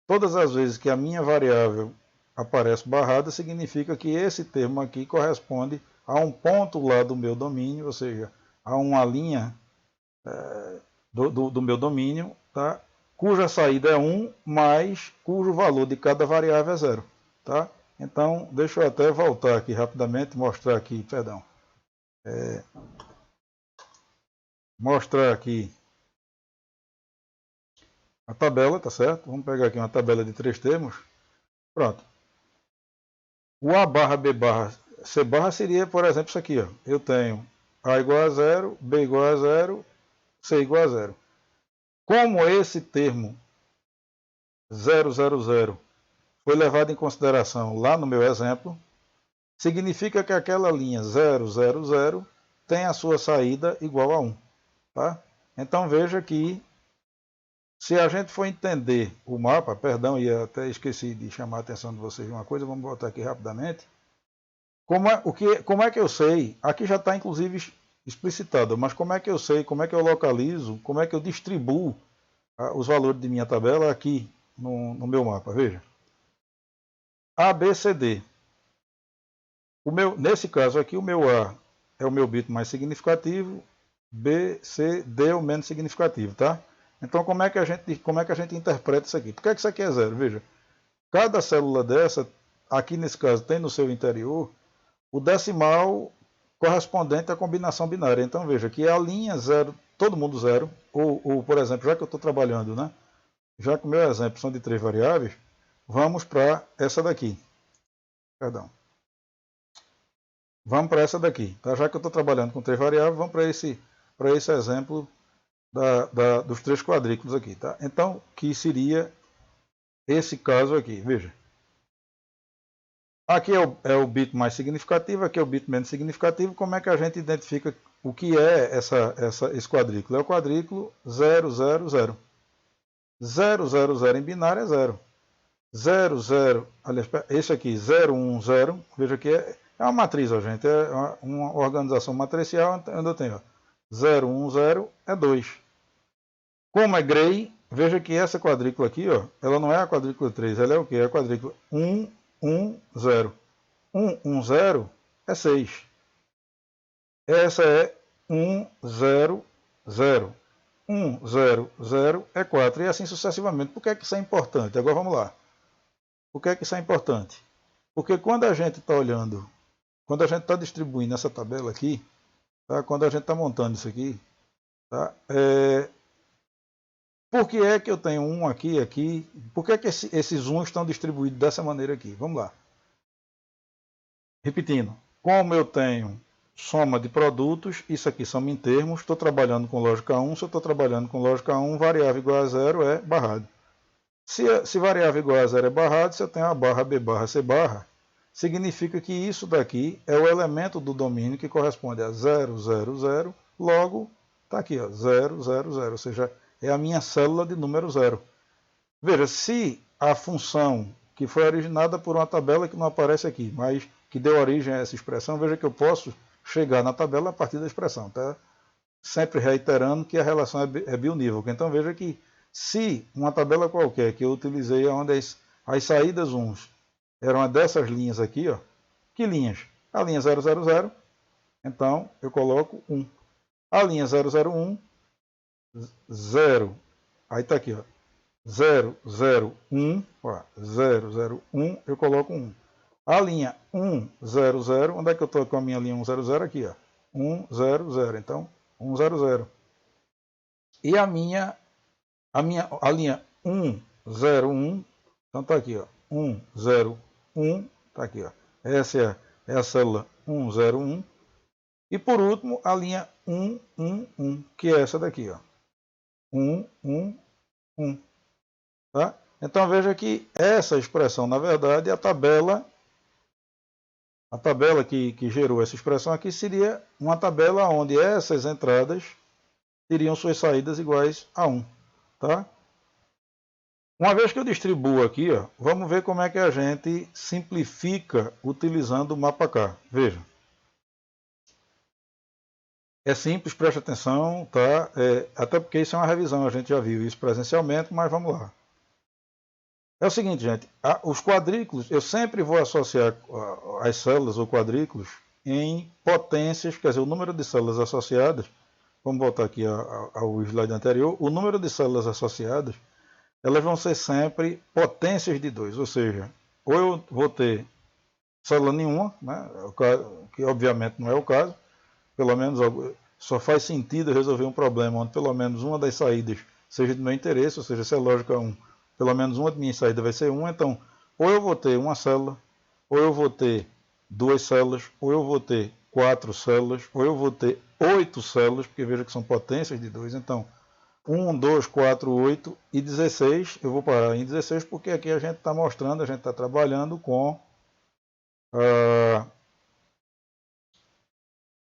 todas as vezes que a minha variável aparece barrada, significa que esse termo aqui corresponde a um ponto lá do meu domínio, ou seja, a uma linha do meu domínio, tá? Cuja saída é 1, mas cujo valor de cada variável é 0. Tá? Então, deixa eu até voltar aqui rapidamente, mostrar aqui, perdão. Mostrar aqui a tabela, tá certo? Vamos pegar aqui uma tabela de 3 termos. Pronto. O A barra, B barra, C barra seria, por exemplo, isso aqui. Ó. Eu tenho A igual a 0, B igual a 0, C igual a 0. Como esse termo 000 foi levado em consideração lá no meu exemplo, significa que aquela linha 000 tem a sua saída igual a 1. Tá? Então veja que se a gente for entender o mapa, perdão, e até esqueci de chamar a atenção de vocês de uma coisa, vamos voltar aqui rapidamente. Como é que eu sei? Aqui já está inclusive explicitado, mas como é que eu sei, como é que eu localizo, como é que eu distribuo os valores de minha tabela aqui no meu mapa? Veja. A, B, C, D. Nesse caso aqui, o meu A é o meu bit mais significativo, B, C, D é o menos significativo, tá? Então, como é que a gente interpreta isso aqui? Por que isso aqui é 0? Veja, cada célula dessa, aqui nesse caso, tem no seu interior o decimal correspondente à combinação binária. Então, veja que a linha 0, todo mundo 0, ou, por exemplo, já que eu estou trabalhando, né? Já que o meu exemplo são de 3 variáveis, vamos para essa daqui. Perdão. Vamos para essa daqui. Tá? Já que eu estou trabalhando com 3 variáveis, vamos para esse exemplo dos 3 quadrículos aqui. Tá? Então, que seria esse caso aqui. Veja. Aqui é o bit mais significativo, aqui é o bit menos significativo. Como é que a gente identifica o que é esse quadrículo? É o quadrículo 0, 0, 0. 0, 0, 0 em binário é 0. 0, 0, aliás, esse aqui, 0, 1, 0, veja que é uma matriz, ó, gente, é uma organização matricial, onde eu tenho, ó, 0, 1, 0 é 2. Como é Gray, veja que essa quadrícula aqui, ó, ela não é a quadrícula 3, ela é o quê? É a quadrícula 1, 1, 0. 1, 1, 0 é 6. Essa é 1, 0, 0. 1, 0, 0 é 4. E assim sucessivamente. Por que é que isso é importante? Agora vamos lá. Por que é que isso é importante? Porque quando a gente está olhando, quando a gente está distribuindo essa tabela aqui, tá? Quando a gente está montando isso aqui, tá? Por que é que eu tenho um aqui, aqui? Por que é que esses 1 estão distribuídos dessa maneira aqui? Vamos lá. Repetindo, como eu tenho soma de produtos, isso aqui são em termos, estou trabalhando com lógica 1, se eu estou trabalhando com lógica 1, variável igual a 0 é barrado. Se variável igual a 0 é barrado, se eu tenho a barra B barra C barra, significa que isso daqui é o elemento do domínio que corresponde a 0, 0, 0, logo está aqui, ó, 0, 0, 0, ou seja, é a minha célula de número 0. Veja, se a função que foi originada por uma tabela que não aparece aqui, mas que deu origem a essa expressão, veja que eu posso chegar na tabela a partir da expressão, tá? Sempre reiterando que a relação é biunívoca. Então veja que se uma tabela qualquer que eu utilizei onde as saídas 1 eram dessas linhas aqui, ó, que linhas? A linha 000, então eu coloco 1. A linha 001, 0, aí está aqui, ó, 001, ó, 001, eu coloco 1. A linha 100, onde é que eu estou com a minha linha 100? Aqui, ó, 100, então 100. E a linha 101, então está aqui, ó, 101, está aqui, ó. Essa é a célula 101. E por último, a linha 111, que é essa daqui, ó, 111. Tá? Então veja que essa expressão, na verdade, a tabela que gerou essa expressão aqui seria uma tabela onde essas entradas teriam suas saídas iguais a 1. Tá? Uma vez que eu distribuo aqui, ó, vamos ver como é que a gente simplifica utilizando o mapa K. Veja. É simples, preste atenção, tá? Até porque isso é uma revisão, a gente já viu isso presencialmente, mas vamos lá. É o seguinte, gente, os quadrículos, eu sempre vou associar as células ou quadrículos em potências, quer dizer, o número de células associadas, vamos voltar aqui ao slide anterior, o número de células associadas, elas vão ser sempre potências de 2, ou seja, ou eu vou ter célula nenhuma, né, que obviamente não é o caso, pelo menos só faz sentido resolver um problema onde pelo menos uma das saídas seja do meu interesse, ou seja, se é lógica 1, pelo menos uma de minha saída vai ser 1, então ou eu vou ter uma célula, ou eu vou ter 2 células, ou eu vou ter 4 células, ou eu vou ter 8 células, porque veja que são potências de 2, então 1, 2, 4, 8 e 16, eu vou parar em 16 porque aqui a gente está mostrando, a gente está trabalhando com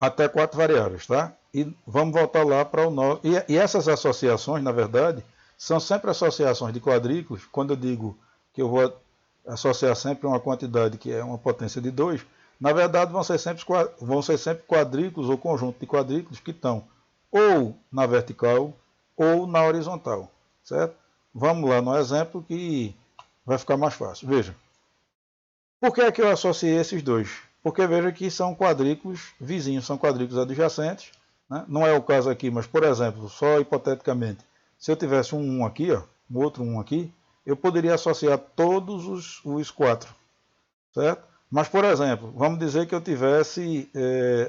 até 4 variáveis, tá? E vamos voltar lá para o nosso. E essas associações, na verdade, são sempre associações de quadrículos. Quando eu digo que eu vou associar sempre uma quantidade que é uma potência de 2, na verdade vão ser sempre quadrículos ou conjunto de quadrículos que estão ou na vertical ou na horizontal, certo? Vamos lá no exemplo que vai ficar mais fácil. Veja. Por que é que eu associei esses dois? Porque veja que são quadrículos vizinhos, são quadrículos adjacentes. Né? Não é o caso aqui, mas, por exemplo, só hipoteticamente, se eu tivesse um 1 aqui, ó, um outro 1 aqui, eu poderia associar todos os 4. Certo? Mas, por exemplo, vamos dizer que eu tivesse,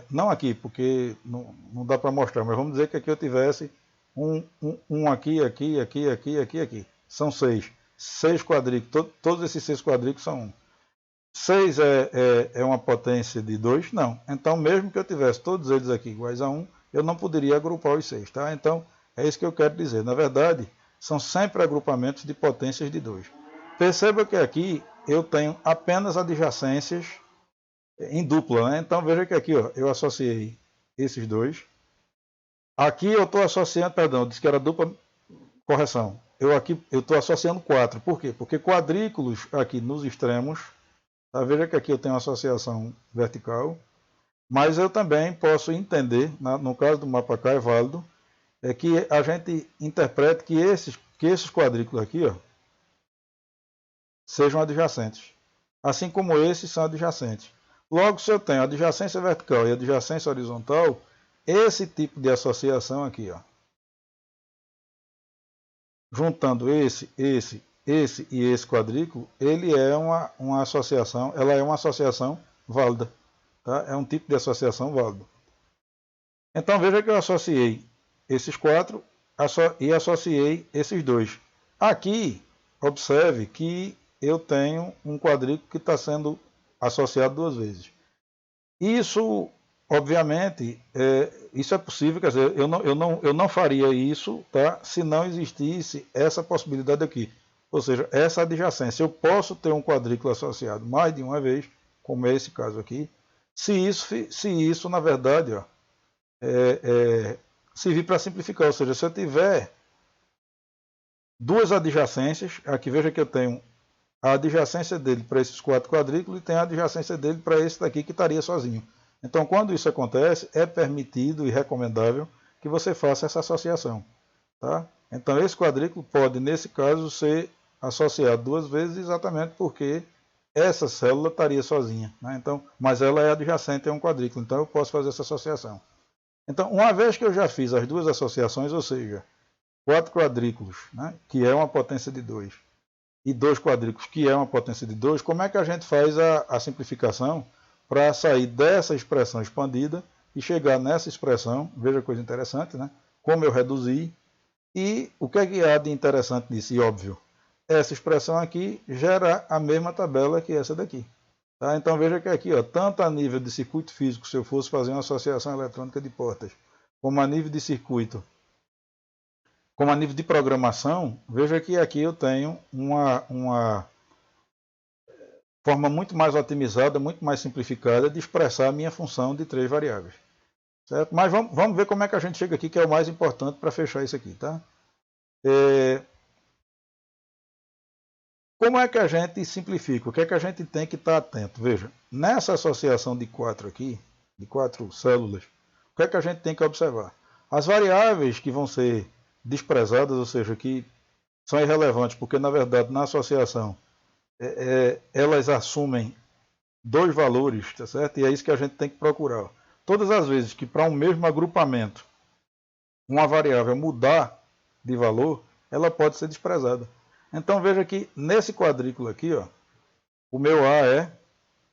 não aqui, porque não dá para mostrar, mas vamos dizer que aqui eu tivesse um aqui, aqui, aqui, aqui, aqui, aqui. São 6. 6 quadrículos, todos esses 6 quadrículos são 1. 6 é uma potência de 2? Não. Então, mesmo que eu tivesse todos eles aqui iguais a 1, eu não poderia agrupar os 6. Tá? Então, é isso que eu quero dizer. Na verdade, são sempre agrupamentos de potências de 2. Perceba que aqui eu tenho apenas adjacências em dupla, né? Então veja que aqui, ó, eu associei esses dois. Aqui eu estou associando, perdão, eu disse que era dupla, correção. Eu estou associando 4. Por quê? Porque quadrículos aqui nos extremos, tá? Veja que aqui eu tenho uma associação vertical, mas eu também posso entender, no caso do mapa K é válido, é que a gente interprete que esses quadrículos aqui, ó, sejam adjacentes. Assim como esses são adjacentes. Logo, se eu tenho adjacência vertical e adjacência horizontal, esse tipo de associação aqui, ó, juntando esse e esse quadrículo, ele é uma associação, ela é uma associação válida. Tá? É um tipo de associação válida. Então veja que eu associei esses 4 e associei esses 2. Aqui, observe que eu tenho um quadrículo que está sendo associado 2 vezes. Isso, obviamente, isso é possível, quer dizer, eu não faria isso, tá, se não existisse essa possibilidade aqui. Ou seja, essa adjacência. Eu posso ter um quadrículo associado mais de uma vez, como é esse caso aqui, se isso na verdade, ó, servir para simplificar. Ou seja, se eu tiver duas adjacências, aqui veja que eu tenho a adjacência dele para esses 4 quadrículos e tem a adjacência dele para esse daqui que estaria sozinho. Então, quando isso acontece, é permitido e recomendável que você faça essa associação. Tá? Então, esse quadrículo pode, nesse caso, ser associado 2 vezes exatamente porque essa célula estaria sozinha. Né? Então, mas ela é adjacente a um quadrículo, então eu posso fazer essa associação. Então, uma vez que eu já fiz as duas associações, ou seja, 4 quadrículos, né, que é uma potência de 2, e 2 quadrículos, que é uma potência de 2, como é que a gente faz a simplificação para sair dessa expressão expandida e chegar nessa expressão? Veja coisa interessante, né? Como eu reduzi, e o que é que há de interessante nisso? E óbvio, essa expressão aqui gera a mesma tabela que essa daqui. Tá? Então veja que aqui, ó, tanto a nível de circuito físico, se eu fosse fazer uma associação eletrônica de portas, como a nível de circuito, como a nível de programação, veja que aqui eu tenho uma forma muito mais otimizada, muito mais simplificada de expressar a minha função de 3 variáveis. Certo? Mas vamos ver como é que a gente chega aqui, que é o mais importante para fechar isso aqui. Tá? Como é que a gente simplifica? O que é que a gente tem que estar atento? Veja, nessa associação de 4 aqui, de 4 células, o que é que a gente tem que observar? As variáveis que vão ser desprezadas, ou seja, que são irrelevantes, porque na verdade na associação elas assumem 2 valores, tá certo? E é isso que a gente tem que procurar. Todas as vezes que para um mesmo agrupamento uma variável mudar de valor, ela pode ser desprezada. Então veja que nesse quadrículo aqui, ó, o meu A é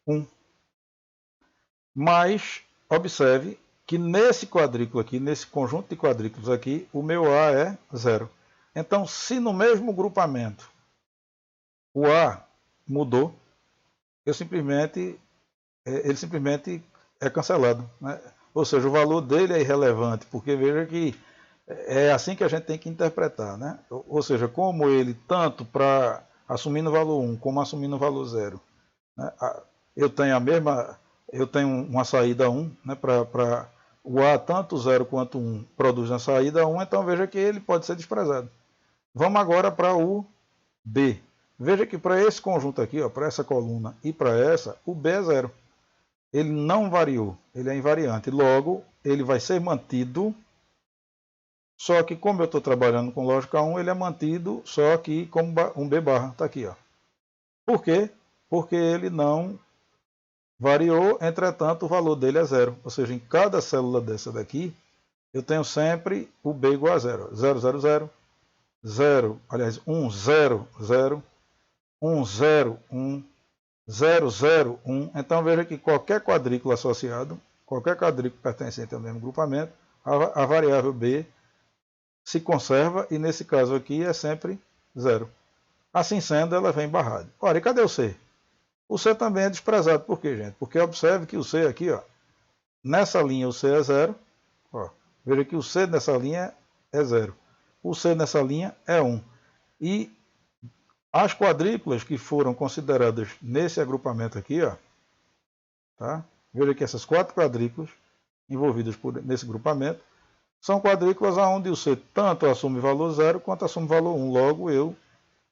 1. Mas observe que nesse quadrículo aqui, nesse conjunto de quadrículos aqui, o meu A é 0. Então, se no mesmo grupamento o A mudou, ele simplesmente é cancelado. Né? Ou seja, o valor dele é irrelevante, porque veja que é assim que a gente tem que interpretar. Né? Ou seja, como ele, tanto para assumindo o valor 1 como assumindo o valor 0, né? eu tenho uma saída 1, né? Para o A, tanto 0 quanto 1 produz na saída 1, então veja que ele pode ser desprezado. Vamos agora para o B. Veja que para esse conjunto aqui, para essa coluna e para essa, o B é 0. Ele não variou, ele é invariante. Logo, ele vai ser mantido, só que como eu estou trabalhando com lógica 1, ele é mantido só que como um B barra. Está aqui. Ó. Por quê? Porque ele não variou, entretanto, o valor dele é 0. Ou seja, em cada célula dessa daqui, eu tenho sempre o B igual a 0. 0, 0, 0, 0, aliás, 1, 0, 0, 1, 0, 1, 0, 0, 1. Então veja que qualquer quadrículo associado, qualquer quadrículo pertencente ao mesmo grupamento, a variável B se conserva e nesse caso aqui é sempre 0. Assim sendo, ela vem barrada. Ora, e cadê o C? O C também é desprezado. Por quê, gente? Porque observe que o C aqui, ó, nessa linha o C é 0. Ó, veja que o C nessa linha é 0. O C nessa linha é 1. E As quadrículas que foram consideradas nesse agrupamento aqui, ó, tá? Veja que essas 4 quadrículas envolvidas nesse grupamento são quadrículas onde o C tanto assume valor 0 quanto assume valor 1. Logo, eu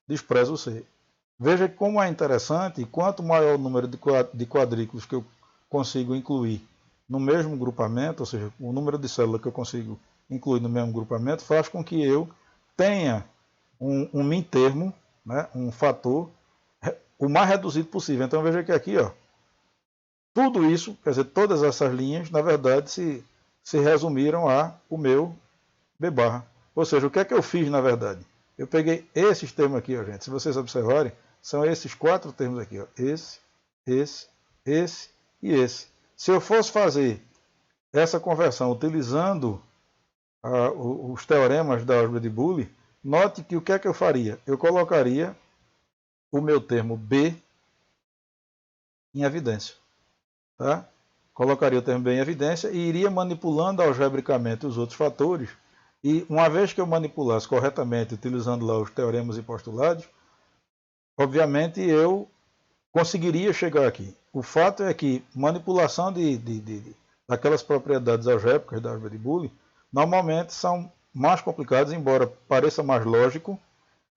desprezo o C. Veja como é interessante, quanto maior o número de quadrículas que eu consigo incluir no mesmo grupamento, ou seja, o número de células que eu consigo incluir no mesmo grupamento, faz com que eu tenha um min termo, né, um fator, o mais reduzido possível. Então veja que aqui, ó, tudo isso, quer dizer, todas essas linhas, na verdade, se resumiram a o meu B barra. Ou seja, o que é que eu fiz, na verdade? Eu peguei esses termos aqui, ó, gente. Se vocês observarem, são esses 4 termos aqui, ó. Esse e esse. Se eu fosse fazer essa conversão utilizando os teoremas da álgebra de Boole, note que o que é que eu faria? Eu colocaria o meu termo B em evidência. Tá? Colocaria o termo B em evidência e iria manipulando algebricamente os outros fatores. E uma vez que eu manipulasse corretamente, utilizando lá os teoremas e postulados, obviamente eu conseguiria chegar aqui. O fato é que manipulação daquelas propriedades algébricas da álgebra de Boole normalmente são mais complicadas, embora pareça mais lógico,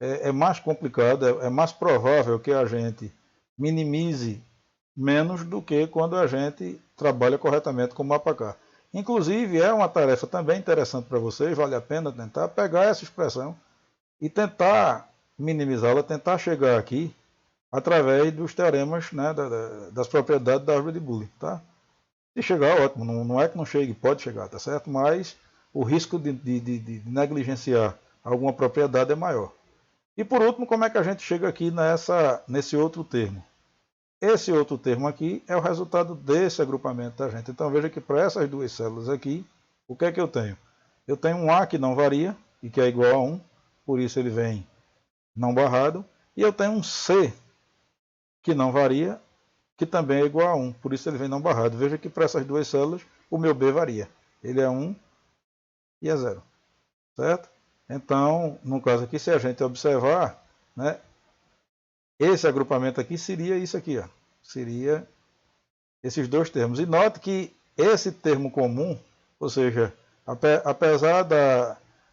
é mais complicado, é mais provável que a gente minimize menos do que quando a gente trabalha corretamente com o mapa K. Inclusive, é uma tarefa também interessante para vocês, vale a pena tentar pegar essa expressão e tentar minimizá-la, tentar chegar aqui através dos teoremas, né, das propriedades da álgebra de Boole. Tá? Se chegar, ótimo, não é que não chegue, pode chegar, tá certo? Mas o risco de negligenciar alguma propriedade é maior. E por último, como é que a gente chega aqui nesse outro termo? Esse outro termo aqui é o resultado desse agrupamento da gente. Então veja que para essas duas células aqui, o que é que eu tenho? Eu tenho um A que não varia, e que é igual a 1, por isso ele vem não barrado. E eu tenho um C que não varia, que também é igual a 1, por isso ele vem não barrado. Veja que para essas duas células, o meu B varia. Ele é 1 e é 0. Certo? Então, no caso aqui, se a gente observar, né, esse agrupamento aqui seria isso aqui, ó. Seria esses dois termos. E note que esse termo comum, ou seja, apesar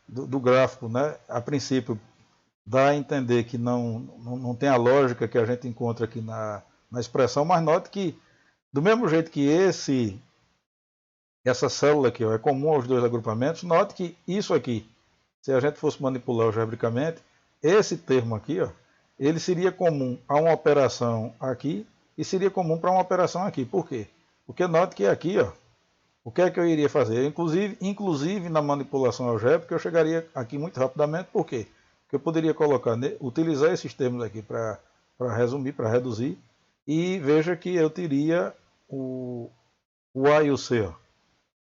do gráfico, né, a princípio, dá a entender que não tem a lógica que a gente encontra aqui na expressão, mas note que, do mesmo jeito que essa célula aqui ó, é comum aos dois agrupamentos, note que isso aqui, se a gente fosse manipular algebricamente, esse termo aqui, ó, ele seria comum a uma operação aqui e seria comum para uma operação aqui. Por quê? Porque note que aqui, ó, o que é que eu iria fazer? Inclusive na manipulação algébrica, eu chegaria aqui muito rapidamente. Por quê? Porque eu poderia utilizar esses termos aqui para resumir, para reduzir, e veja que eu teria o A e o C ó,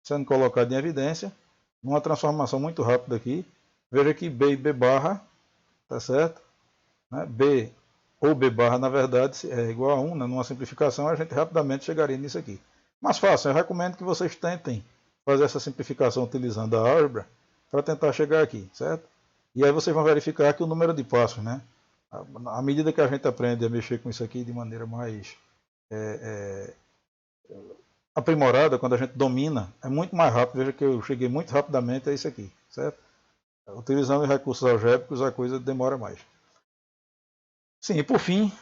sendo colocado em evidência, numa transformação muito rápida aqui. Veja que B e B barra, tá certo? Né? B ou B barra, na verdade, é igual a 1, né? Numa simplificação, a gente rapidamente chegaria nisso aqui. Mas fácil, eu recomendo que vocês tentem fazer essa simplificação utilizando a álgebra para tentar chegar aqui, certo? E aí vocês vão verificar que o número de passos, né? À medida que a gente aprende a mexer com isso aqui de maneira mais aprimorada, quando a gente domina, é muito mais rápido. Veja que eu cheguei muito rapidamente a isso aqui, certo? Utilizando recursos algébricos, a coisa demora mais. Sim, e por fim,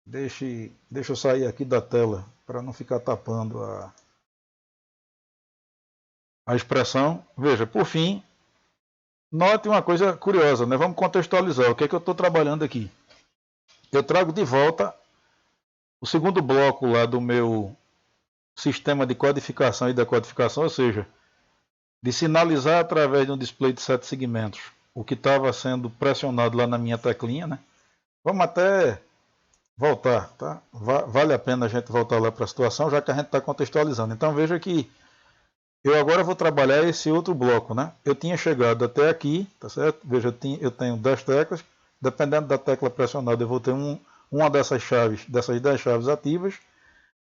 deixa eu sair aqui da tela para não ficar tapando a expressão. Veja, por fim, note uma coisa curiosa, né? Vamos contextualizar o que é que eu estou trabalhando aqui. Eu trago de volta o segundo bloco lá do meu sistema de codificação e decodificação, ou seja, de sinalizar através de um display de 7 segmentos o que estava sendo pressionado lá na minha teclinha, né? Vamos até voltar, tá? Vale a pena a gente voltar lá para a situação, já que a gente está contextualizando. Então veja que eu agora vou trabalhar esse outro bloco, né? Eu tinha chegado até aqui, tá certo? Veja, eu tenho 10 teclas, dependendo da tecla pressionada eu vou ter uma dessas chaves, dessas 10 chaves ativas,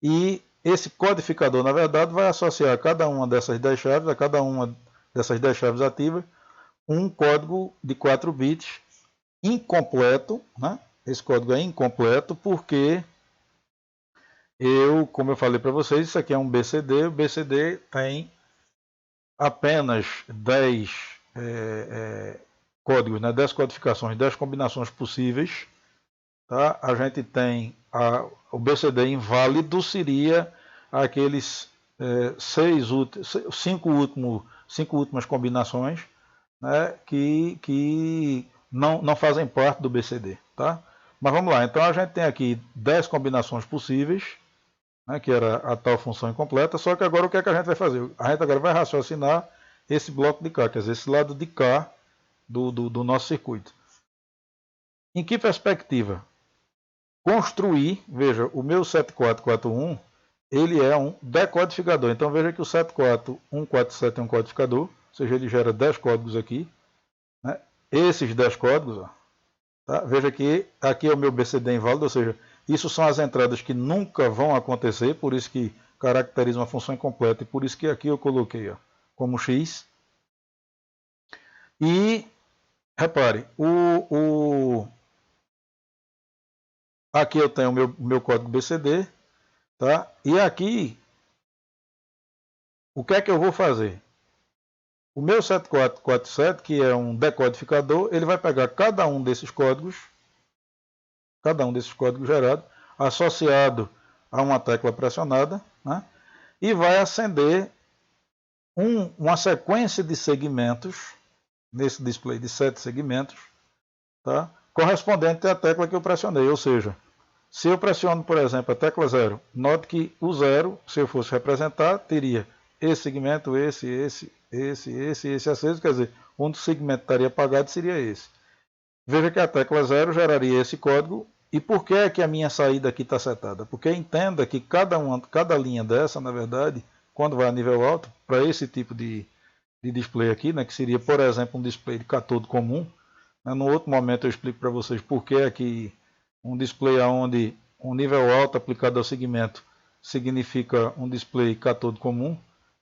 e esse codificador, na verdade, vai associar a cada uma dessas 10 chaves, a cada uma dessas 10 chaves ativas, um código de 4 bits incompleto, né? esse código é incompleto porque como eu falei para vocês, isso aqui é um BCD, o BCD tem apenas 10 códigos, né, 10 codificações, 10 combinações possíveis. Tá? A gente tem o BCD inválido seria aqueles 5 últimas combinações, né, que não fazem parte do BCD. Tá? Mas vamos lá, então a gente tem aqui 10 combinações possíveis, né, que era a tal função incompleta, só que agora o que é que a gente vai fazer? A gente agora vai raciocinar esse bloco de cá, quer dizer, esse lado de cá do nosso circuito. Em que perspectiva? Construir, veja, o meu 7441, ele é um decodificador. Então veja que o 74147 é um codificador, ou seja, ele gera 10 códigos aqui. Né? Esses 10 códigos, ó, tá? Veja que aqui é o meu BCD inválido, ou seja, isso são as entradas que nunca vão acontecer, por isso que caracteriza uma função incompleta, e por isso que aqui eu coloquei, ó, como x. E, repare, aqui eu tenho o meu código BCD, tá? E aqui, o que é que eu vou fazer? O meu 7447, que é um decodificador, ele vai pegar cada um desses códigos gerados, associado a uma tecla pressionada, né? E vai acender uma sequência de segmentos, nesse display de 7 segmentos, tá? Correspondente à tecla que eu pressionei, ou seja, se eu pressiono, por exemplo, a tecla 0, note que o 0, se eu fosse representar, teria esse segmento, esse aceso, quer dizer, onde o segmento estaria apagado seria esse. Veja que a tecla 0 geraria esse código. E por que é que a minha saída aqui está setada? Porque entenda que cada linha dessa, na verdade, quando vai a nível alto, para esse tipo de display aqui, né, que seria, por exemplo, um display de catodo comum, né, no outro momento eu explico para vocês por que é que um display onde um nível alto aplicado ao segmento significa um display catodo comum.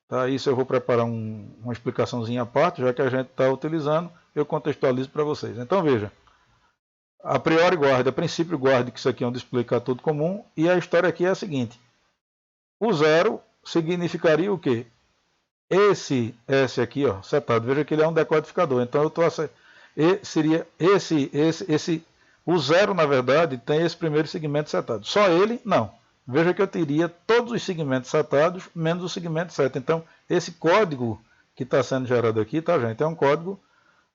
Tá? Isso eu vou preparar uma explicaçãozinha à parte, já que a gente está utilizando, eu contextualizo para vocês. Então veja, a princípio guarde que isso aqui é um display catodo comum, e a história aqui é a seguinte: o 0 significaria o quê? Esse S aqui, ó, setado, veja que ele é um decodificador, então eu estou seria o 0 na verdade tem esse primeiro segmento setado, só ele não. Veja que eu teria todos os segmentos setados menos o segmento set. Então esse código que está sendo gerado aqui, tá, gente, é um código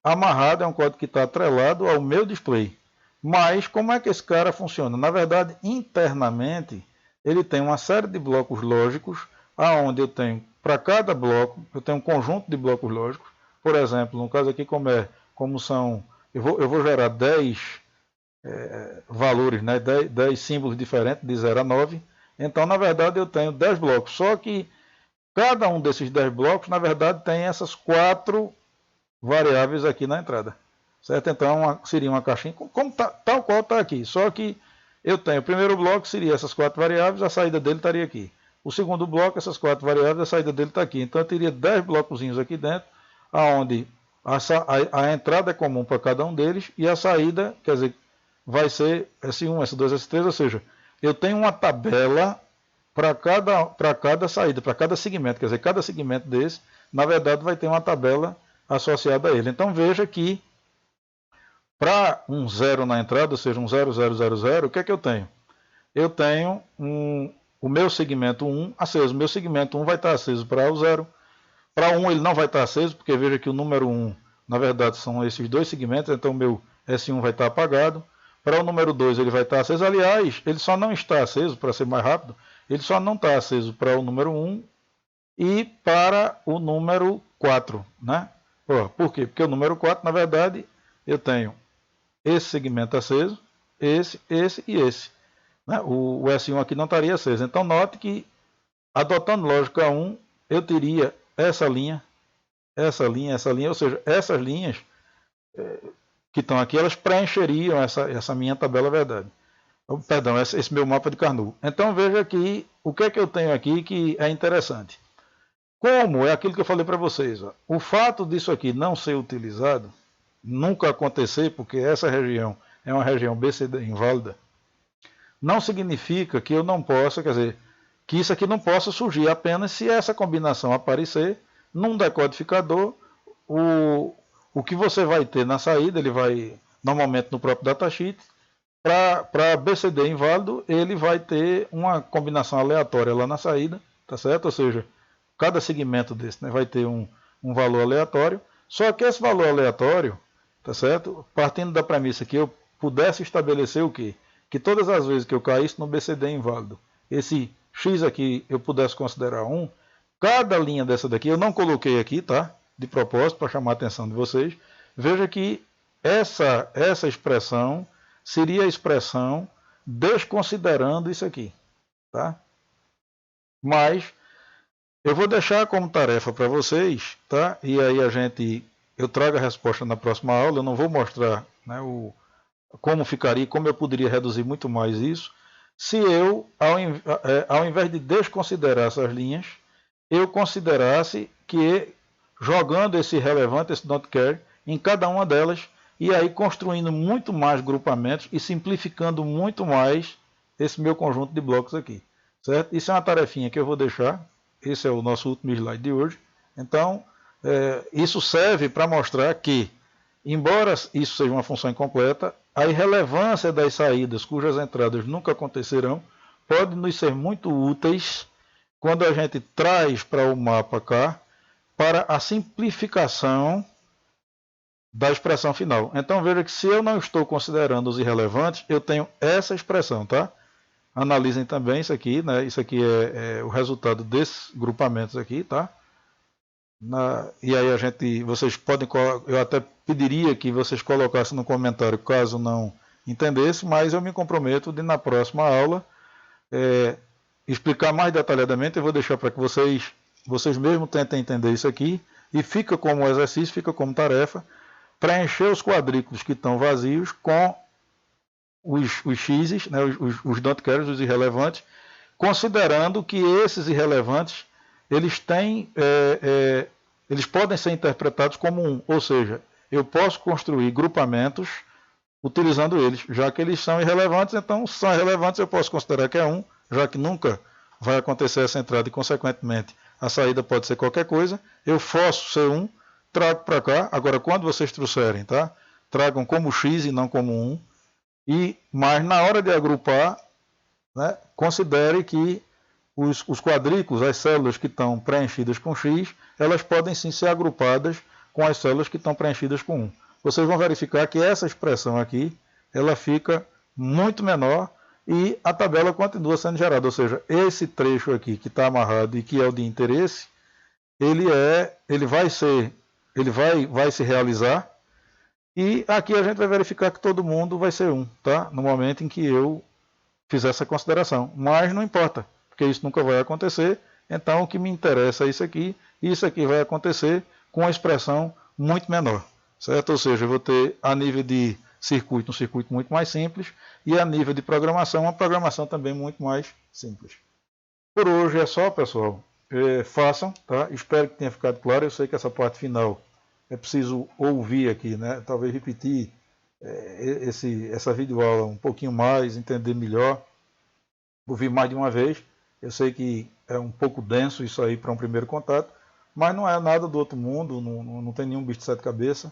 amarrado, é um código que está atrelado ao meu display. Mas como é que esse cara funciona? Na verdade, internamente, ele tem uma série de blocos lógicos, aonde eu tenho, para cada bloco, eu tenho um conjunto de blocos lógicos. Por exemplo, no caso aqui, como são, eu vou gerar 10 valores, né, 10 símbolos diferentes, de 0 a 9. Então, na verdade, eu tenho 10 blocos. Só que cada um desses 10 blocos, na verdade, tem essas 4 variáveis aqui na entrada. Certo? Então seria uma caixinha tal qual está aqui. Só que eu tenho o primeiro bloco, seria essas 4 variáveis, a saída dele estaria aqui. O segundo bloco, essas 4 variáveis, a saída dele está aqui. Então eu teria 10 blocozinhos aqui dentro, onde a entrada é comum para cada um deles e a saída, quer dizer, vai ser S1, S2, S3, ou seja, eu tenho uma tabela para cada saída, para cada segmento. Quer dizer, cada segmento desse, na verdade, vai ter uma tabela associada a ele. Então veja que para um 0 na entrada, ou seja, um 0000, o que é que eu tenho? Eu tenho o meu segmento 1 aceso. O meu segmento 1 vai estar aceso para o 0. Para 1 ele não vai estar aceso, porque veja que o número 1, na verdade, são esses dois segmentos, então o meu S1 vai estar apagado. Para o número 2 ele vai estar aceso. Aliás, ele só não está aceso, para ser mais rápido, ele só não está aceso para o número 1 e para o número 4. Né? Por quê? Porque o número 4, na verdade, eu tenho esse segmento aceso, esse e esse. Né? O S1 aqui não estaria aceso. Então note que, adotando lógica 1, eu teria essa linha, ou seja, essas linhas que estão aqui, elas preencheriam essa minha tabela verdade. Perdão, esse meu mapa de Carnot. Então veja aqui o que é que eu tenho aqui que é interessante. Como é aquilo que eu falei para vocês, o fato disso aqui não ser utilizado, nunca acontecer, porque essa região é uma região BCD inválida, não significa que eu não possa, quer dizer, que isso aqui não possa surgir apenas se essa combinação aparecer num decodificador. O que você vai ter na saída, ele vai, normalmente no próprio datasheet, para BCD inválido, ele vai ter uma combinação aleatória lá na saída, tá certo? Ou seja, cada segmento desse, né, vai ter um valor aleatório, só que esse valor aleatório, tá certo? Partindo da premissa que eu pudesse estabelecer o quê? Que todas as vezes que eu caísse no BCD inválido, esse X aqui eu pudesse considerar 1, cada linha dessa daqui, eu não coloquei aqui, tá? De propósito, para chamar a atenção de vocês, veja que essa expressão seria a expressão desconsiderando isso aqui, tá? Mas eu vou deixar como tarefa para vocês, tá? E aí eu trago a resposta na próxima aula. Eu não vou mostrar, né, como ficaria, como eu poderia reduzir muito mais isso, se eu, ao invés de desconsiderar essas linhas, eu considerasse que jogando esse relevante, esse don't care, em cada uma delas, e aí construindo muito mais grupamentos e simplificando muito mais esse meu conjunto de blocos aqui, certo? Isso é uma tarefinha que eu vou deixar. Esse é o nosso último slide de hoje. Então, isso serve para mostrar que, embora isso seja uma função incompleta, a irrelevância das saídas cujas entradas nunca acontecerão pode nos ser muito úteis quando a gente traz para o mapa cá para a simplificação da expressão final. Então veja que se eu não estou considerando os irrelevantes, eu tenho essa expressão, tá? Analisem também isso aqui, né? Isso aqui é o resultado desses grupamentos aqui, tá? E aí vocês podem, eu até pediria que vocês colocassem no comentário caso não entendesse, mas eu me comprometo de na próxima aula explicar mais detalhadamente. Eu vou deixar para que vocês mesmos tentem entender isso aqui, e fica como exercício, fica como tarefa, preencher os quadrículos que estão vazios com os x's, né, os don't cares, os irrelevantes, considerando que esses irrelevantes eles podem ser interpretados como um, ou seja, eu posso construir grupamentos utilizando eles, já que eles são irrelevantes. Então, se são irrelevantes, eu posso considerar que é um, já que nunca vai acontecer essa entrada e, consequentemente, a saída pode ser qualquer coisa. Eu forço ser um, trago para cá. Agora, quando vocês trouxerem, tá? Tragam como X e não como 1. Mas na hora de agrupar, né, considere que os quadrículos, as células que estão preenchidas com X, elas podem sim ser agrupadas com as células que estão preenchidas com 1. Vocês vão verificar que essa expressão aqui, ela fica muito menor e a tabela continua sendo gerada. Ou seja, esse trecho aqui que está amarrado e que é o de interesse, ele vai se realizar, e aqui a gente vai verificar que todo mundo vai ser 1, tá? No momento em que eu fizer essa consideração. Mas não importa, porque isso nunca vai acontecer. Então o que me interessa é isso aqui, e isso aqui vai acontecer com uma expressão muito menor, certo? Ou seja, eu vou ter a nível de circuito um circuito muito mais simples, e a nível de programação uma programação também muito mais simples. Por hoje é só, pessoal. Façam, tá? Espero que tenha ficado claro. Eu sei que essa parte final é preciso ouvir aqui, né? Talvez repetir essa videoaula um pouquinho mais, entender melhor, ouvir mais de uma vez. Eu sei que é um pouco denso isso aí para um primeiro contato, mas não é nada do outro mundo, não tem nenhum bicho de sete cabeças.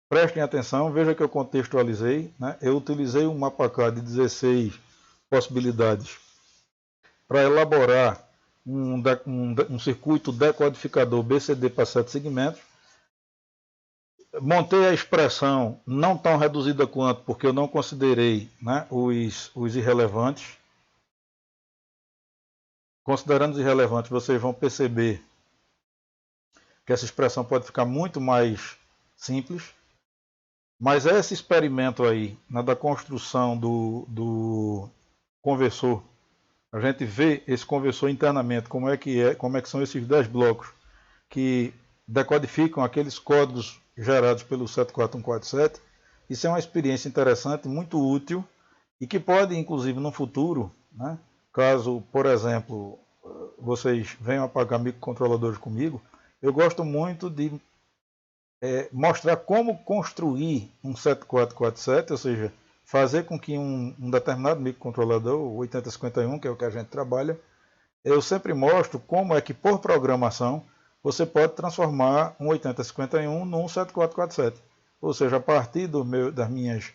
Prestem atenção, veja que eu contextualizei, né? Eu utilizei um mapa cá de 16 possibilidades para elaborar um circuito decodificador BCD para 7 segmentos. Montei a expressão não tão reduzida quanto, porque eu não considerei, né, os irrelevantes. Considerando os irrelevantes, vocês vão perceber que essa expressão pode ficar muito mais simples. Mas esse experimento aí, né, da construção do conversor, a gente vê esse conversor internamente, como é que são esses 10 blocos que decodificam aqueles códigos gerados pelo 74147. Isso é uma experiência interessante, muito útil, e que pode, inclusive, no futuro, né, caso, por exemplo, vocês venham a pagar microcontroladores comigo, eu gosto muito de mostrar como construir um 7447, ou seja, fazer com que um determinado microcontrolador, o 8051, que é o que a gente trabalha, eu sempre mostro como é que por programação você pode transformar um 8051 num 7447. Ou seja, a partir das minhas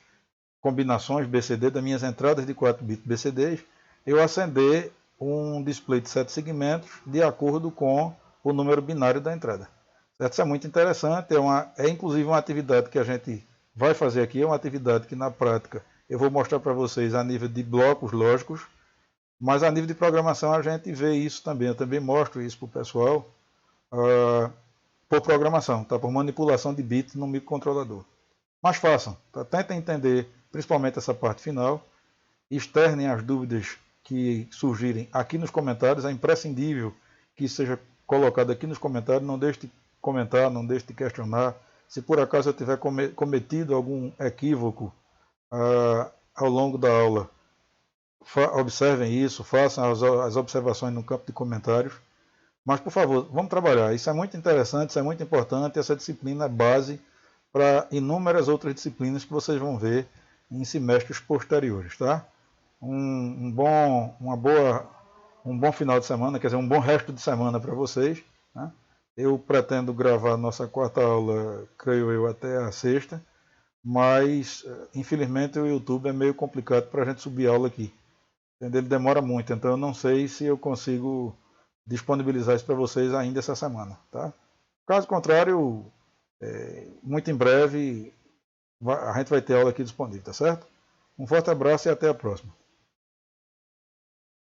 combinações BCD, das minhas entradas de 4 bits BCDs, eu acender um display de 7 segmentos de acordo com o número binário da entrada. Certo? Isso é muito interessante, é inclusive uma atividade que a gente vai fazer aqui, é uma atividade que na prática eu vou mostrar para vocês a nível de blocos lógicos, mas a nível de programação a gente vê isso também, eu também mostro isso para o pessoal, por programação, tá? Por manipulação de bits no microcontrolador. Mas façam, tá? Tentem entender principalmente essa parte final, externem as dúvidas que surgirem aqui nos comentários, é imprescindível que isso seja colocado aqui nos comentários, não deixe de comentar, não deixe de questionar. Se por acaso eu tiver cometido algum equívoco ao longo da aula, observem isso, façam as observações no campo de comentários. Mas, por favor, vamos trabalhar. Isso é muito interessante, isso é muito importante. Essa disciplina é base para inúmeras outras disciplinas que vocês vão ver em semestres posteriores, tá? Um bom final de semana, quer dizer, um bom resto de semana para vocês. Né? Eu pretendo gravar nossa quarta aula, creio eu, até a sexta, mas infelizmente o YouTube é meio complicado para a gente subir aula aqui. Entendeu? Ele demora muito, então eu não sei se eu consigo disponibilizar isso para vocês ainda essa semana. Tá? Caso contrário, muito em breve a gente vai ter aula aqui disponível, tá certo? Um forte abraço e até a próxima.